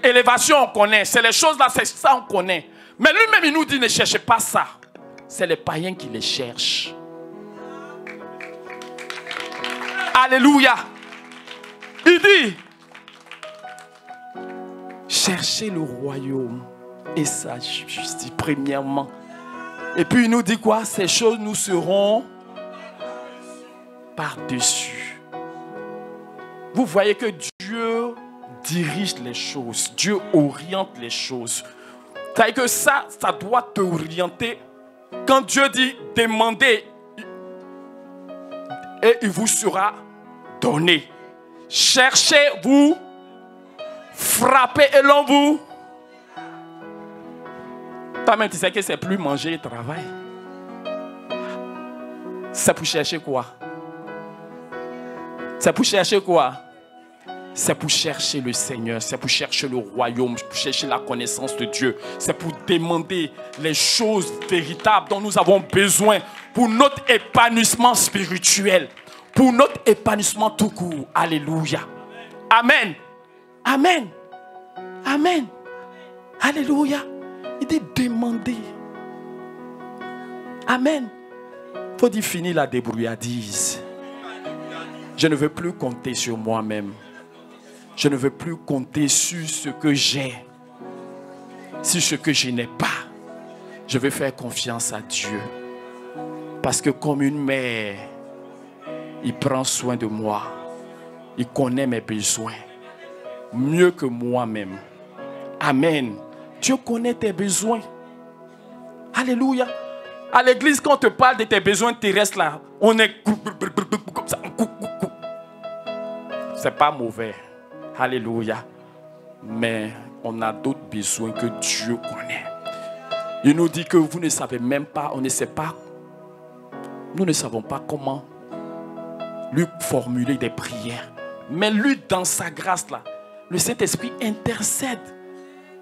élévation, on connaît. C'est les choses là, c'est ça, on connaît. Mais lui-même, il nous dit, ne cherchez pas ça. C'est les païens qui les cherchent. Alléluia. Il dit, cherchez le royaume et sa justice premièrement. Et puis il nous dit quoi? Ces choses nous seront par-dessus. Vous voyez que Dieu dirige les choses. Dieu oriente les choses. C'est-à-dire que ça doit t'orienter. Quand Dieu dit demandez et il vous sera donné. Cherchez, vous frappez et l'on vous. Toi-même, tu sais que c'est plus manger et travail. C'est pour chercher quoi? C'est pour chercher quoi? C'est pour chercher le Seigneur, c'est pour chercher le royaume, pour chercher la connaissance de Dieu. C'est pour demander les choses véritables dont nous avons besoin pour notre épanouissement spirituel, pour notre épanouissement tout court. Alléluia. Amen. Amen. Amen. Alléluia. Il dit demander. Amen. Il faut dire finir la débrouillardise. Je ne veux plus compter sur moi-même. Je ne veux plus compter sur ce que j'ai, sur ce que je n'ai pas. Je veux faire confiance à Dieu. Parce que comme une mère, il prend soin de moi. Il connaît mes besoins mieux que moi-même. Amen. Dieu connaît tes besoins. Alléluia. À l'église, quand on te parle de tes besoins terrestres, là, on est comme ça. C'est pas mauvais. Alléluia. Mais on a d'autres besoins que Dieu connaît. Il nous dit que vous ne savez même pas, on ne sait pas. Nous ne savons pas comment lui formuler des prières. Mais lui, dans sa grâce, là, le Saint-Esprit intercède.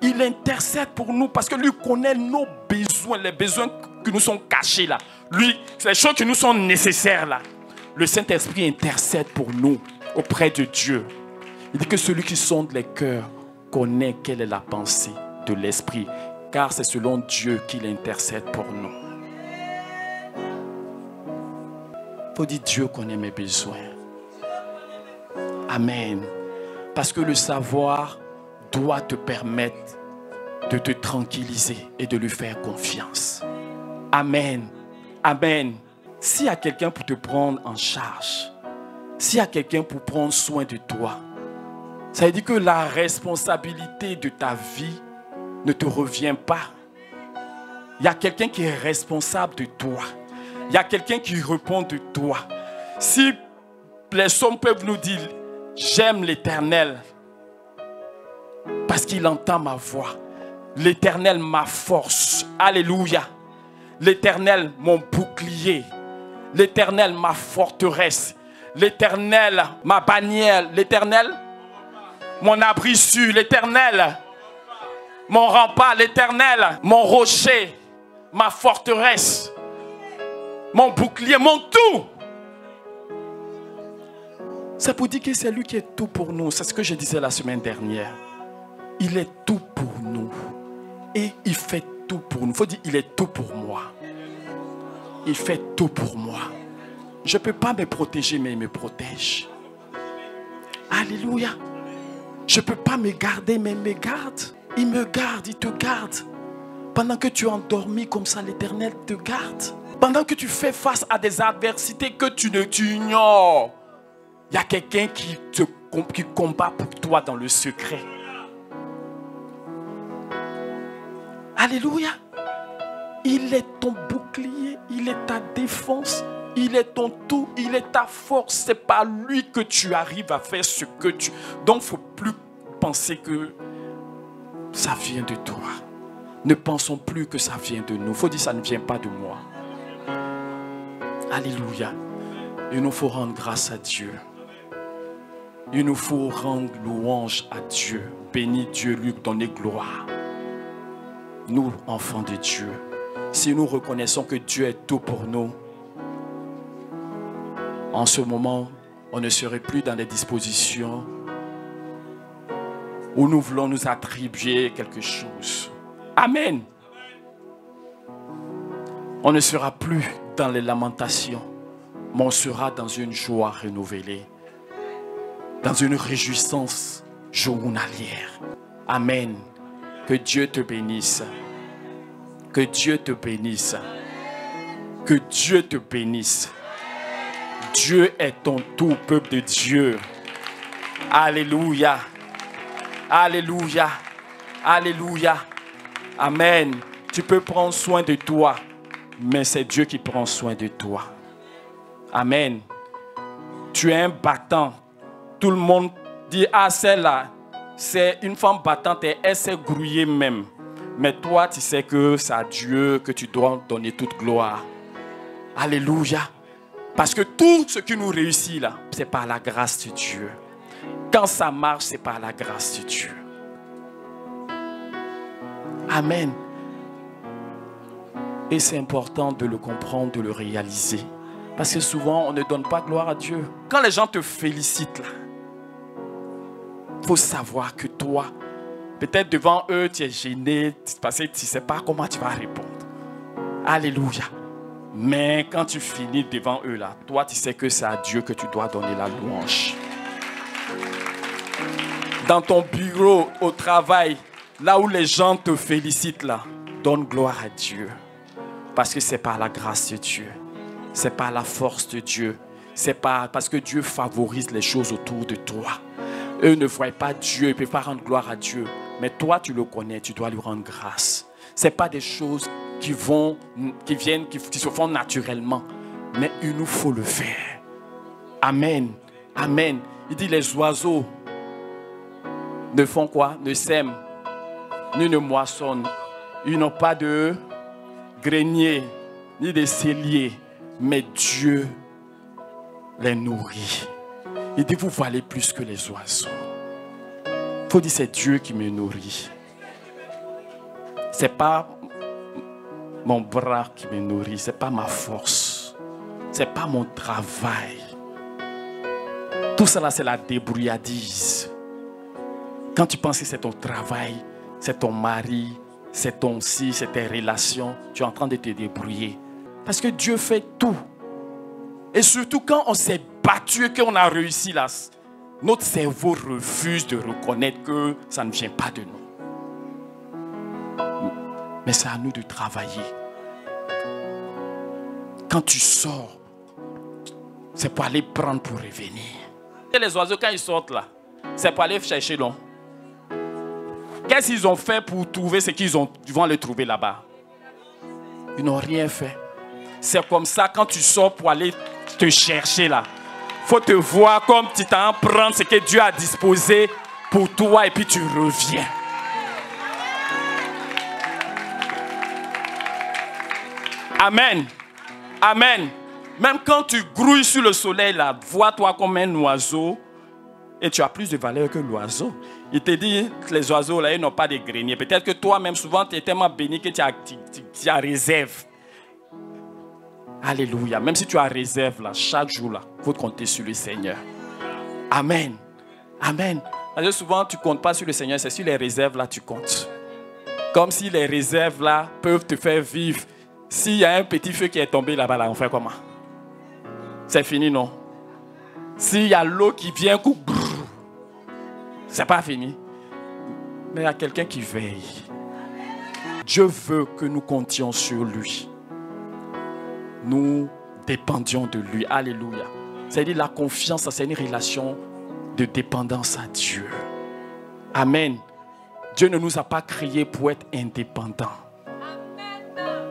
Il intercède pour nous parce que lui connaît nos besoins, les besoins qui nous sont cachés là. Lui, c'est les choses qui nous sont nécessaires là. Le Saint-Esprit intercède pour nous auprès de Dieu. Il dit que celui qui sonde les cœurs connaît quelle est la pensée de l'Esprit, car c'est selon Dieu qu'il intercède pour nous. Il faut dire Dieu connaît mes besoins. Amen. Parce que le savoir doit te permettre de te tranquilliser et de lui faire confiance. Amen. Amen. S'il y a quelqu'un pour te prendre en charge, s'il y a quelqu'un pour prendre soin de toi, ça veut dire que la responsabilité de ta vie ne te revient pas. Il y a quelqu'un qui est responsable de toi. Il y a quelqu'un qui répond de toi. Si les psaumes peuvent nous dire, j'aime l'Éternel parce qu'il entend ma voix. L'Éternel, ma force. Alléluia. L'Éternel, mon bouclier. L'Éternel, ma forteresse. L'Éternel, ma bannière. L'Éternel, mon abri sûr. L'Éternel, mon rempart. L'Éternel, mon rocher. Ma forteresse. Mon bouclier, mon tout. C'est pour dire que c'est lui qui est tout pour nous. C'est ce que je disais la semaine dernière. Il est tout pour nous. Et il fait tout pour nous. Il faut dire, il est tout pour moi. Il fait tout pour moi. Je ne peux pas me protéger, mais il me protège. Alléluia. Je ne peux pas me garder, mais il me garde. Il me garde, il te garde. Pendant que tu es endormi comme ça, l'Éternel te garde. Pendant que tu fais face à des adversités que tu ignores, il y a quelqu'un qui combat pour toi dans le secret. Alléluia. Il est ton bouclier, il est ta défense, il est ton tout, il est ta force. C'est par lui que tu arrives à faire ce que tu... Donc, il ne faut plus penser que ça vient de toi. Ne pensons plus que ça vient de nous. Il faut dire ça ne vient pas de moi. Alléluia. Il nous faut rendre grâce à Dieu. Il nous faut rendre louange à Dieu. Bénis Dieu, lui donner gloire. Nous, enfants de Dieu, si nous reconnaissons que Dieu est tout pour nous, en ce moment, on ne serait plus dans les dispositions où nous voulons nous attribuer quelque chose. Amen. On ne sera plus dans les lamentations, mais on sera dans une joie renouvelée, dans une réjouissance journalière. Amen. Que Dieu te bénisse. Que Dieu te bénisse. Que Dieu te bénisse. Dieu est ton tout, peuple de Dieu. Alléluia. Alléluia. Alléluia. Amen. Tu peux prendre soin de toi, mais c'est Dieu qui prend soin de toi. Amen. Tu es un battant. Tout le monde dit, ah, celle-là, c'est une femme battante et elle s'est grouillée même. Mais toi, tu sais que c'est à Dieu que tu dois donner toute gloire. Alléluia. Parce que tout ce qui nous réussit là, c'est par la grâce de Dieu. Quand ça marche, c'est par la grâce de Dieu. Amen. Et c'est important de le comprendre, de le réaliser. Parce que souvent, on ne donne pas gloire à Dieu. Quand les gens te félicitent là, il faut savoir que toi, peut-être devant eux, tu es gêné, parce que tu ne sais pas comment tu vas répondre. Alléluia. Mais quand tu finis devant eux là, toi, tu sais que c'est à Dieu que tu dois donner la louange. Dans ton bureau, au travail, là où les gens te félicitent là, donne gloire à Dieu. Parce que c'est par la grâce de Dieu. C'est par la force de Dieu. C'est parce que Dieu favorise les choses autour de toi. Eux ne voient pas Dieu, ils ne peuvent pas rendre gloire à Dieu. Mais toi, tu le connais, tu dois lui rendre grâce. Ce n'est pas des choses qui se font naturellement. Mais il nous faut le faire. Amen. Amen. Il dit les oiseaux ne font quoi? Ne sèment, ni ne moissonnent. Ils n'ont pas de grenier, ni de cellier. Mais Dieu les nourrit. Il dit, vous valez plus que les oiseaux. Il faut dire, c'est Dieu qui me nourrit. Ce n'est pas mon bras qui me nourrit, ce n'est pas ma force. Ce n'est pas mon travail. Tout cela, c'est la débrouillardise. Quand tu penses que c'est ton travail, c'est ton mari, c'est ton si, c'est tes relations, tu es en train de te débrouiller. Parce que Dieu fait tout. Et surtout quand on s'est battu et qu'on a réussi là, notre cerveau refuse de reconnaître que ça ne vient pas de nous. Mais c'est à nous de travailler. Quand tu sors, c'est pour aller prendre pour revenir. Et les oiseaux, quand ils sortent là, c'est pour aller chercher l'eau. Qu'est-ce qu'ils ont fait pour trouver ce qu'ils vont le trouver là-bas? Ils n'ont rien fait. C'est comme ça, quand tu sors pour aller te chercher là, il faut te voir comme tu t'en prends ce que Dieu a disposé pour toi et puis tu reviens. Amen. Amen. Même quand tu grouilles sur le soleil là, vois-toi comme un oiseau et tu as plus de valeur que l'oiseau. Il te dit que les oiseaux là, ils n'ont pas de grenier. Peut-être que toi-même, souvent, tu es tellement béni que tu as réserve. Alléluia. Même si tu as réserve là, chaque jour là, il faut compter sur le Seigneur. Amen. Amen. Parce que souvent, tu ne comptes pas sur le Seigneur, c'est sur les réserves là, tu comptes. Comme si les réserves là peuvent te faire vivre. S'il y a un petit feu qui est tombé là-bas, là, on fait comment? C'est fini, non? S'il y a l'eau qui vient, c'est pas fini. Mais il y a quelqu'un qui veille. Dieu veut que nous comptions sur lui. Nous dépendions de lui. Alléluia. C'est-à-dire la confiance, c'est une relation de dépendance à Dieu. Amen. Dieu ne nous a pas créés pour être indépendants.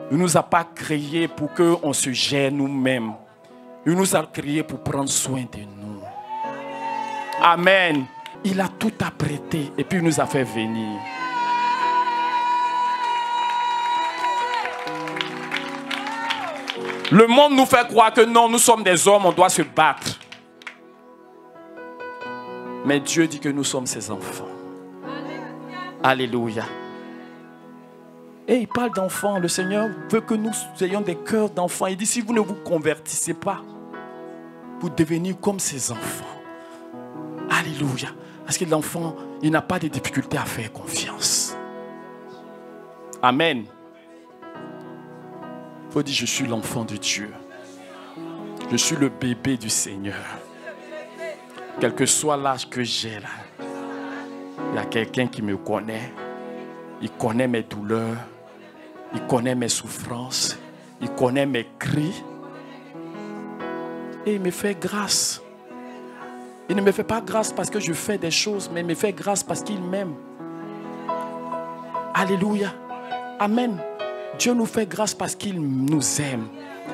Il ne nous a pas créés pour qu'on se gère nous-mêmes. Il nous a créés pour prendre soin de nous. Amen. Il a tout apprêté et puis il nous a fait venir. Le monde nous fait croire que non, nous sommes des hommes, on doit se battre. Mais Dieu dit que nous sommes ses enfants. Alléluia. Et il parle d'enfants. Le Seigneur veut que nous ayons des cœurs d'enfants. Il dit, si vous ne vous convertissez pas, vous devenez comme ses enfants. Alléluia. Parce que l'enfant, il n'a pas de difficulté à faire confiance. Amen. Il faut dire, je suis l'enfant de Dieu. Je suis le bébé du Seigneur. Quel que soit l'âge que j'ai là, il y a quelqu'un qui me connaît. Il connaît mes douleurs. Il connaît mes souffrances. Il connaît mes cris. Et il me fait grâce. Il ne me fait pas grâce parce que je fais des choses, mais il me fait grâce parce qu'il m'aime. Alléluia. Amen. Dieu nous fait grâce parce qu'il nous aime.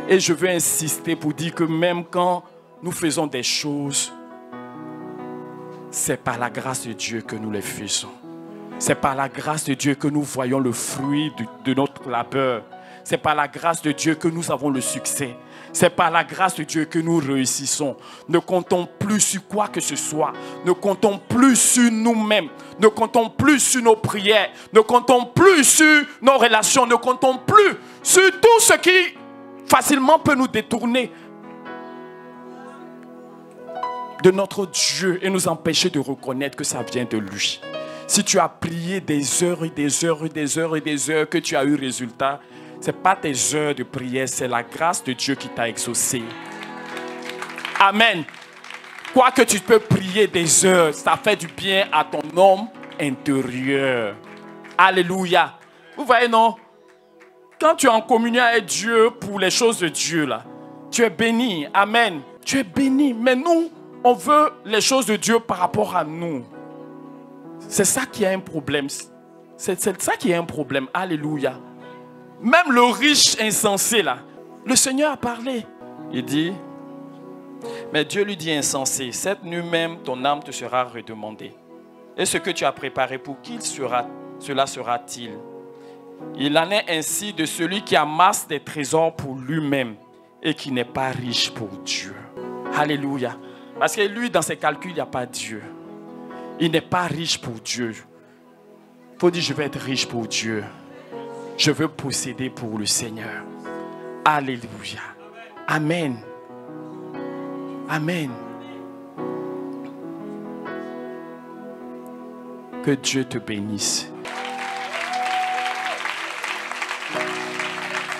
Et je veux insister pour dire que même quand nous faisons des choses, c'est par la grâce de Dieu que nous les faisons. C'est par la grâce de Dieu que nous voyons le fruit de notre labeur. C'est par la grâce de Dieu que nous avons le succès. C'est par la grâce de Dieu que nous réussissons. Ne comptons plus sur quoi que ce soit. Ne comptons plus sur nous-mêmes. Ne comptons plus sur nos prières. Ne comptons plus sur nos relations. Ne comptons plus sur tout ce qui facilement peut nous détourner de notre Dieu et nous empêcher de reconnaître que ça vient de lui. Si tu as prié des heures et des heures et des heures et des heures que tu as eu résultat, ce n'est pas tes heures de prière, c'est la grâce de Dieu qui t'a exaucé. Amen. Quoi que tu peux prier des heures, ça fait du bien à ton homme intérieur. Alléluia. Vous voyez, non? Quand tu es en communion avec Dieu pour les choses de Dieu, là, tu es béni. Amen. Tu es béni. Mais nous, on veut les choses de Dieu par rapport à nous. C'est ça qui est un problème. C'est ça qui est un problème. Alléluia. Même le riche insensé là, le Seigneur a parlé. Il dit, mais Dieu lui dit insensé, cette nuit même ton âme te sera redemandée. Et ce que tu as préparé, pour qui cela sera-t-il? Il en est ainsi de celui qui amasse des trésors pour lui-même et qui n'est pas riche pour Dieu. Alléluia. Parce que lui, dans ses calculs, il n'y a pas Dieu. Il n'est pas riche pour Dieu. Il faut dire, je vais être riche pour Dieu. Je veux posséder pour le Seigneur. Alléluia. Amen. Amen. Que Dieu te bénisse.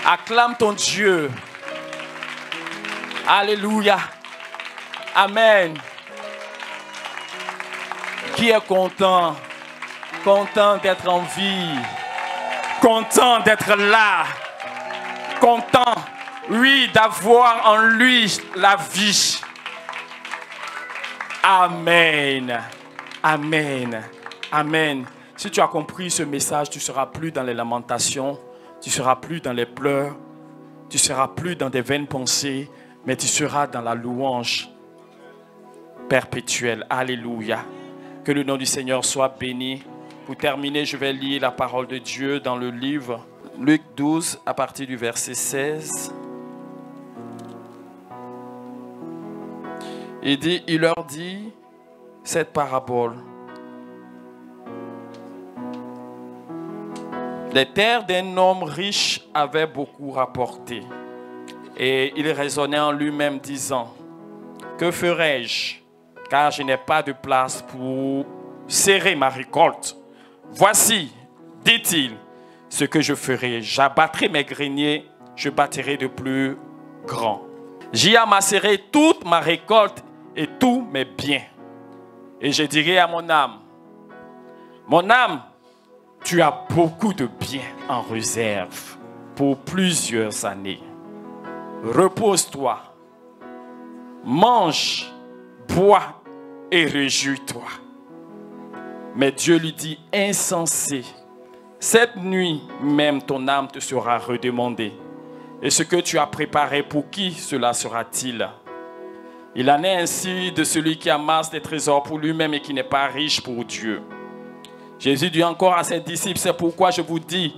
Acclame ton Dieu. Alléluia. Amen. Qui est content? Content d'être en vie. Content d'être là. Content, oui, d'avoir en lui la vie. Amen. Amen. Amen. Si tu as compris ce message, tu ne seras plus dans les lamentations, tu ne seras plus dans les pleurs, tu ne seras plus dans des vaines pensées, mais tu seras dans la louange perpétuelle. Alléluia. Que le nom du Seigneur soit béni. Pour terminer, je vais lire la parole de Dieu dans le livre Luc 12, à partir du verset 16. Il leur dit cette parabole. Les terres d'un homme riche avaient beaucoup rapporté. Et il raisonnait en lui-même disant, que ferai-je, car je n'ai pas de place pour serrer ma récolte. Voici, dit-il, ce que je ferai. J'abattrai mes greniers, je bâtirai de plus grands. J'y amasserai toute ma récolte et tous mes biens. Et je dirai à mon âme, tu as beaucoup de biens en réserve pour plusieurs années. Repose-toi, mange, bois et réjouis-toi. Mais Dieu lui dit, insensé, cette nuit même ton âme te sera redemandée. Et ce que tu as préparé, pour qui cela sera-t-il? Il en est ainsi de celui qui amasse des trésors pour lui-même et qui n'est pas riche pour Dieu. Jésus dit encore à ses disciples, c'est pourquoi je vous dis,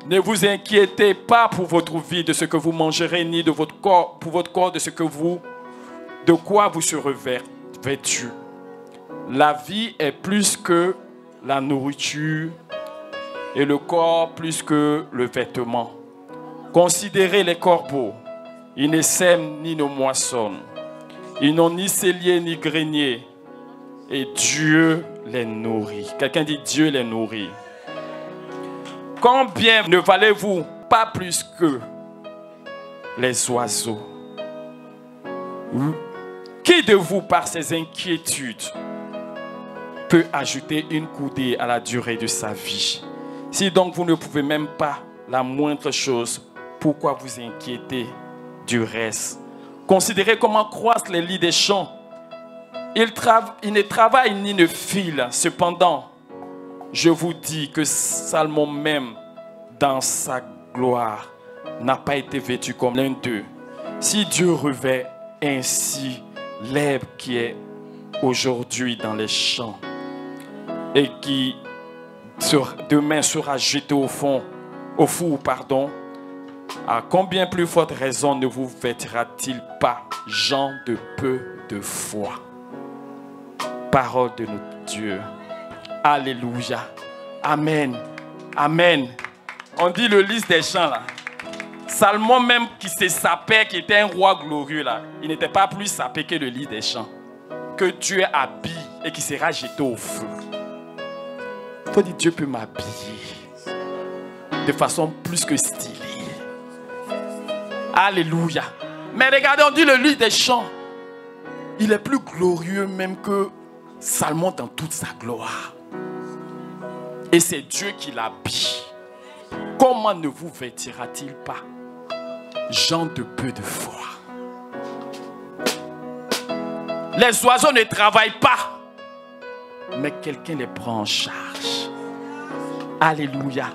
Ne vous inquiétez pas pour votre vie de ce que vous mangerez, ni de votre corps, pour votre corps de quoi vous serez vêtus. La vie est plus que la nourriture et le corps plus que le vêtement. Considérez les corbeaux. Ils ne sèment ni ne moissonnent. Ils n'ont ni cellier ni grenier. Et Dieu les nourrit. Quelqu'un dit Dieu les nourrit. Combien ne valez-vous pas plus que les oiseaux? Qui de vous, par ses inquiétudes, peut ajouter une coudée à la durée de sa vie? Si donc vous ne pouvez même pas la moindre chose, pourquoi vous inquiétez du reste? Considérez comment croissent les lits des champs. Ils ne travaillent ni ne filent. Cependant, je vous dis que Salomon même, dans sa gloire, n'a pas été vêtu comme l'un d'eux. Si Dieu revêt ainsi l'herbe qui est aujourd'hui dans les champs et qui demain sera jetée au four, à combien plus forte raison ne vous vêtira-t-il pas, gens de peu de foi? Parole de notre Dieu. Alléluia. Amen. Amen. On dit le lys des champs là. Salomon même qui se sapait, qui était un roi glorieux là, il n'était pas plus sapé que le lys des champs, que Dieu habille et qui sera jeté au feu. Toi dis Dieu peut m'habiller de façon plus que stylée. Alléluia. Mais regardez, on dit le lys des champs. Il est plus glorieux même que Salomon dans toute sa gloire. Et c'est Dieu qui l'habille. Comment ne vous vêtira-t-il pas, gens de peu de foi? Les oiseaux ne travaillent pas, mais quelqu'un les prend en charge. Alléluia.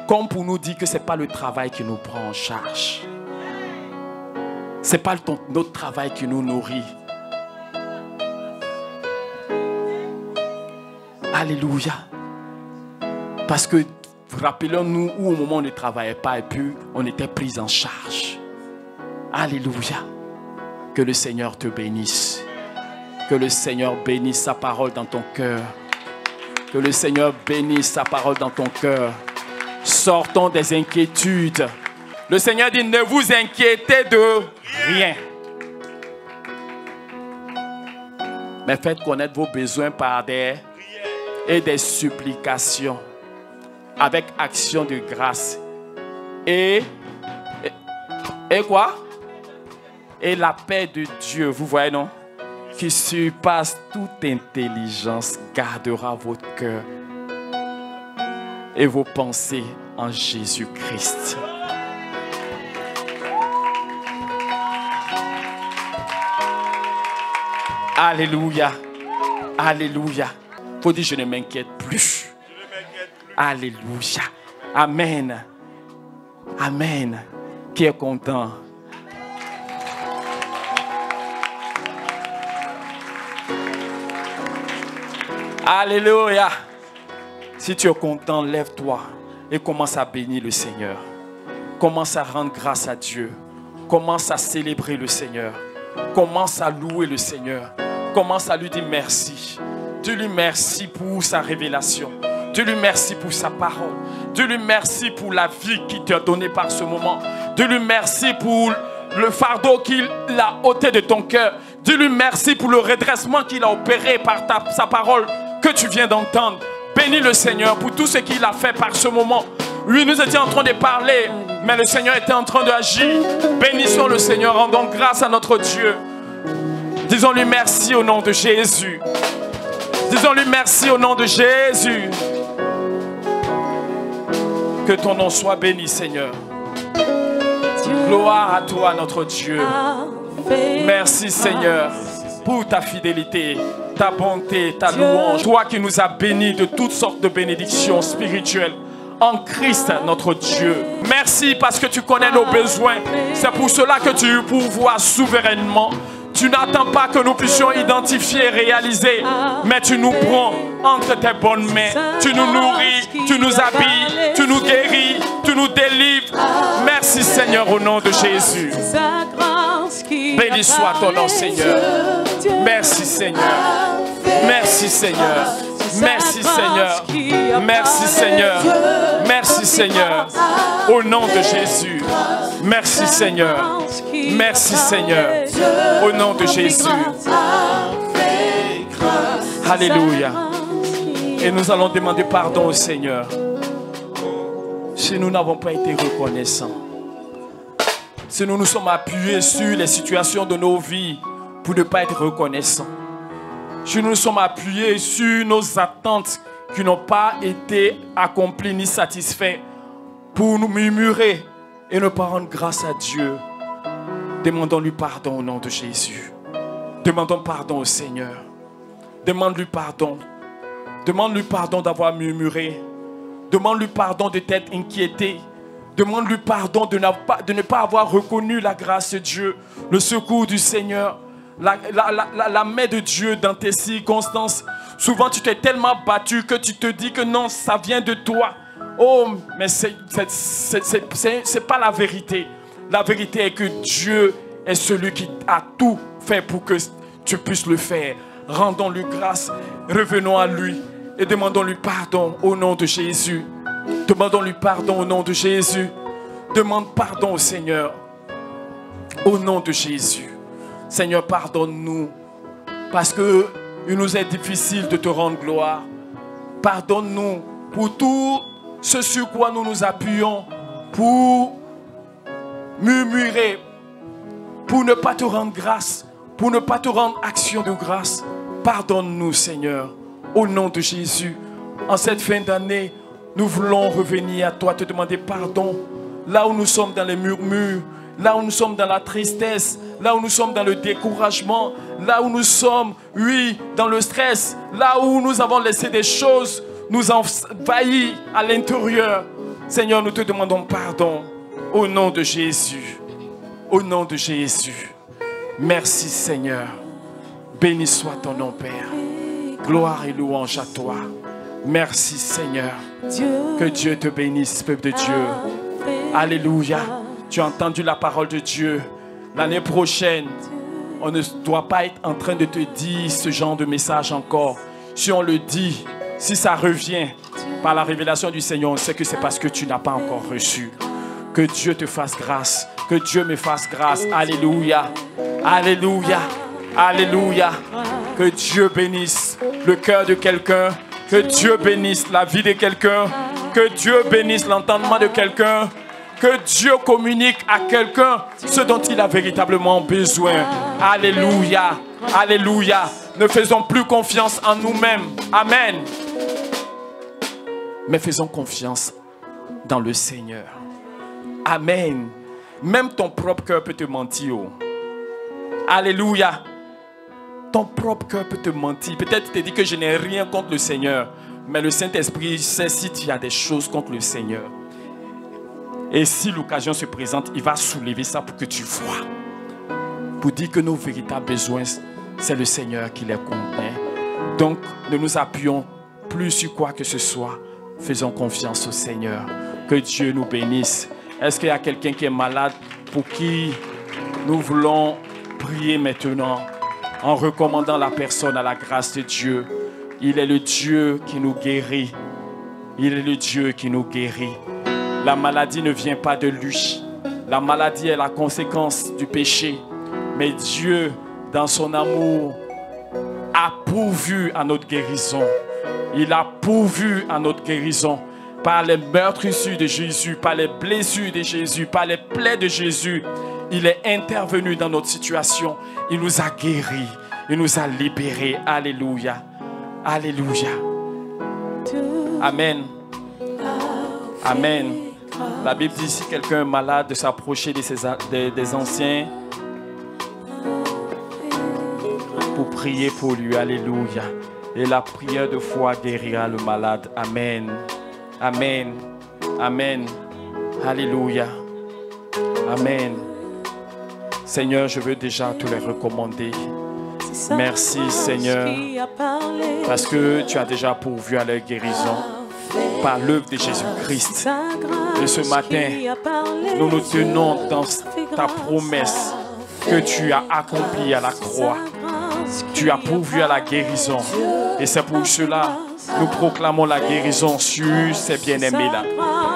Comme pour nous dire que ce n'est pas le travail qui nous prend en charge. Ce n'est pas notre travail qui nous nourrit. Alléluia. Parce que, rappelons-nous où au moment où on ne travaillait pas et puis on était pris en charge. Alléluia. Que le Seigneur te bénisse. Que le Seigneur bénisse sa parole dans ton cœur. Que le Seigneur bénisse sa parole dans ton cœur. Sortons des inquiétudes. Le Seigneur dit, ne vous inquiétez de rien. Mais faites connaître vos besoins par des supplications. Avec action de grâce. Et quoi? Et la paix de Dieu, vous voyez non? Qui surpasse toute intelligence, gardera votre cœur et vos pensées en Jésus-Christ. Alléluia. Alléluia. Faut dire, je ne m'inquiète plus. Alléluia. Amen. Amen. Qui est content? Alléluia. Si tu es content, lève-toi et commence à bénir le Seigneur. Commence à rendre grâce à Dieu. Commence à célébrer le Seigneur. Commence à louer le Seigneur. Commence à lui dire merci. Dis-lui merci pour sa révélation. Dis-lui merci pour sa parole. Dis-lui merci pour la vie qu'il t'a donnée par ce moment. Dis-lui merci pour le fardeau qu'il a ôté de ton cœur. Dis-lui merci pour le redressement qu'il a opéré par sa parole que tu viens d'entendre. Bénis le Seigneur pour tout ce qu'il a fait par ce moment. Oui, nous étions en train de parler, mais le Seigneur était en train d'agir. Bénissons le Seigneur, rendons grâce à notre Dieu. Disons-lui merci au nom de Jésus. Disons-lui merci au nom de Jésus. Que ton nom soit béni, Seigneur. Gloire à toi, notre Dieu. Merci, Seigneur, pour ta fidélité, ta bonté, ta louange. Toi qui nous as bénis de toutes sortes de bénédictions spirituelles en Christ, notre Dieu. Merci parce que tu connais nos besoins. C'est pour cela que tu pourvois souverainement. Tu n'attends pas que nous puissions identifier et réaliser, mais tu nous prends entre tes bonnes mains. Tu nous nourris, tu nous habilles, tu nous guéris, tu nous délivres. Merci Seigneur au nom de Jésus. Béni soit ton nom Seigneur. Merci Seigneur. Merci Seigneur. Merci Seigneur. Merci Seigneur. Merci Seigneur. Au nom de Jésus. Merci Seigneur. Merci Seigneur. Au nom de Jésus. Alléluia. Et nous allons demander pardon au Seigneur si nous n'avons pas été reconnaissants. Si nous nous sommes appuyés sur les situations de nos vies pour ne pas être reconnaissants. Si nous nous sommes appuyés sur nos attentes qui n'ont pas été accomplies ni satisfaites pour nous murmurer et ne pas rendre grâce à Dieu. Demandons-lui pardon au nom de Jésus. Demandons pardon au Seigneur. Demande-lui pardon. Demande-lui pardon d'avoir murmuré. Demande-lui pardon de t'être inquiété. Demande-lui pardon de ne pas avoir reconnu la grâce de Dieu, le secours du Seigneur, la main de Dieu dans tes circonstances. Souvent, tu t'es tellement battu que tu te dis que non, ça vient de toi. Oh, mais c'est pas la vérité. La vérité est que Dieu est celui qui a tout fait pour que tu puisses le faire. Rendons-lui grâce, revenons à lui et demandons-lui pardon au nom de Jésus. Demandons-lui pardon au nom de Jésus. Demande pardon au Seigneur au nom de Jésus. Seigneur, pardonne-nous parce qu'il nous est difficile de te rendre gloire. Pardonne-nous pour tout ce sur quoi nous nous appuyons pour murmurer, pour ne pas te rendre grâce, pour ne pas te rendre action de grâce. Pardonne-nous, Seigneur, au nom de Jésus. En cette fin d'année, nous voulons revenir à toi, te demander pardon. Là où nous sommes dans les murmures, là où nous sommes dans la tristesse, là où nous sommes dans le découragement, là où nous sommes, oui, dans le stress, là où nous avons laissé des choses nous envahir à l'intérieur. Seigneur, nous te demandons pardon au nom de Jésus. Au nom de Jésus. Merci Seigneur. Béni soit ton nom, Père. Gloire et louange à toi. Merci Seigneur. Que Dieu te bénisse, peuple de Dieu. Alléluia. Tu as entendu la parole de Dieu. L'année prochaine, on ne doit pas être en train de te dire ce genre de message encore. Si on le dit, si ça revient par la révélation du Seigneur, on sait que c'est parce que tu n'as pas encore reçu. Que Dieu te fasse grâce. Que Dieu me fasse grâce. Alléluia. Alléluia. Alléluia. Que Dieu bénisse le cœur de quelqu'un. Que Dieu bénisse la vie de quelqu'un. Que Dieu bénisse l'entendement de quelqu'un. Que Dieu communique à quelqu'un ce dont il a véritablement besoin. Alléluia. Alléluia. Ne faisons plus confiance en nous-mêmes. Amen. Mais faisons confiance dans le Seigneur. Amen. Même ton propre cœur peut te mentir. Alléluia. Ton propre cœur peut te mentir. Peut-être tu te dis que je n'ai rien contre le Seigneur. Mais le Saint-Esprit sait si tu as des choses contre le Seigneur. Et si l'occasion se présente, il va soulever ça pour que tu vois. Pour dire que nos véritables besoins, c'est le Seigneur qui les connaît. Donc, ne nous appuyons plus sur quoi que ce soit. Faisons confiance au Seigneur. Que Dieu nous bénisse. Est-ce qu'il y a quelqu'un qui est malade pour qui nous voulons prier maintenant en recommandant la personne à la grâce de Dieu? Il est le Dieu qui nous guérit. Il est le Dieu qui nous guérit. La maladie ne vient pas de lui. La maladie est la conséquence du péché. Mais Dieu, dans son amour, a pourvu à notre guérison. Il a pourvu à notre guérison. Par les meurtrissures de Jésus, par les blessures de Jésus, par les plaies de Jésus, il est intervenu dans notre situation. Il nous a guéris. Il nous a libérés. Alléluia. Alléluia. Amen. Amen. La Bible dit si quelqu'un est malade de s'approcher des anciens pour prier pour lui. Alléluia. Et la prière de foi guérira le malade. Amen. Amen. Amen. Alléluia. Amen. Seigneur, je veux déjà te les recommander. Merci Seigneur, parce que tu as déjà pourvu à leur guérison. par l'œuvre de Jésus-Christ. Et ce matin, nous nous tenons dans ta promesse que tu as accomplie à la croix. Tu as pourvu à la guérison. Et c'est pour cela que nous proclamons la guérison sur ces bien-aimés-là.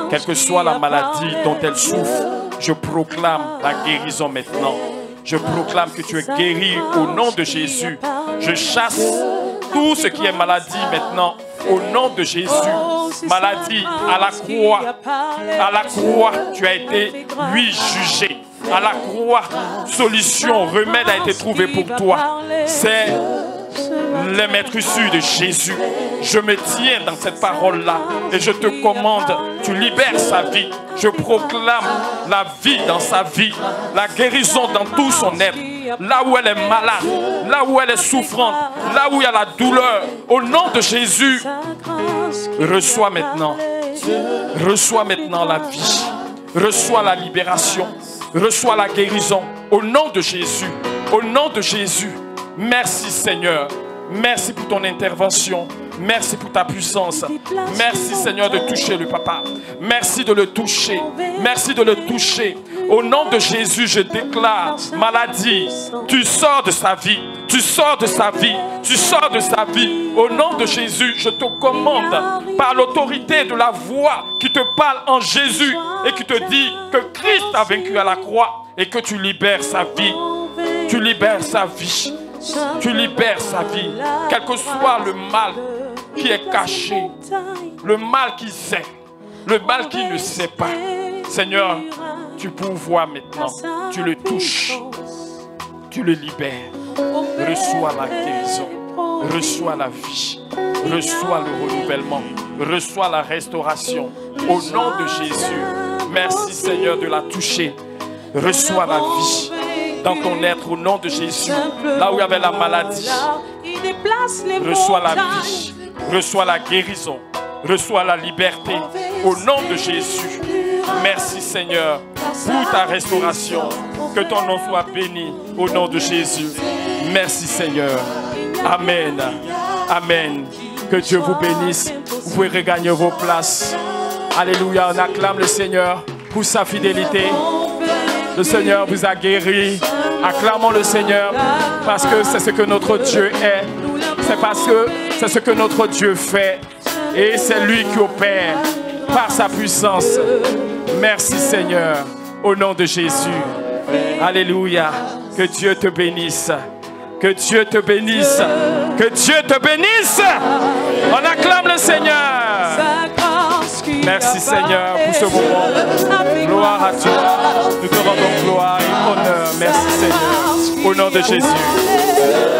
Quelle que soit la maladie dont elles souffrent, je proclame la guérison maintenant. Je proclame que tu es guéri au nom de Jésus. Je chasse tout ce qui est maladie maintenant au nom de Jésus. Maladie à la croix. À la croix, tu as été, lui, jugé. À la croix, solution, remède a été trouvé pour toi. C'est les maîtres issus de Jésus. Je me tiens dans cette parole-là et je te commande, tu libères sa vie. Je proclame la vie dans sa vie, la guérison dans tout son être. Là où elle est malade, là où elle est souffrante, là où il y a la douleur, au nom de Jésus, reçois maintenant la vie, reçois la libération, reçois la guérison, au nom de Jésus, au nom de Jésus. Merci Seigneur, merci pour ton intervention, merci pour ta puissance, merci Seigneur de toucher le papa, merci de le toucher, merci de le toucher. Au nom de Jésus, je déclare maladie, tu sors de sa vie, tu sors de sa vie, tu sors de sa vie. Au nom de Jésus, je te commande par l'autorité de la voix qui te parle en Jésus et qui te dit que Christ a vaincu à la croix et que tu libères sa vie, tu libères sa vie. Tu libères sa vie, quel que soit le mal qui est caché, le mal qui sait, le mal qui ne sait pas. Seigneur, tu pourvois maintenant, tu le touches, tu le libères. Reçois la guérison, reçois la vie, reçois le renouvellement, reçois la restauration. Au nom de Jésus, merci Seigneur de la toucher. Reçois la vie dans ton être au nom de Jésus. Là où il y avait la maladie, reçois la vie, reçois la guérison, reçois la liberté au nom de Jésus. Merci Seigneur pour ta restauration. Que ton nom soit béni au nom de Jésus. Merci Seigneur. Amen. Amen. Que Dieu vous bénisse. Vous pouvez regagner vos places. Alléluia. On acclame le Seigneur pour sa fidélité. Le Seigneur vous a guéri. Acclamons le Seigneur parce que c'est ce que notre Dieu est. C'est parce que c'est ce que notre Dieu fait. Et c'est lui qui opère par sa puissance. Merci Seigneur. Au nom de Jésus. Alléluia. Que Dieu te bénisse. Que Dieu te bénisse. Que Dieu te bénisse. On acclame le Seigneur. Merci Seigneur pour ce moment. Gloire à toi. Nous te rendons gloire et honneur. Merci Seigneur. Au nom de Jésus.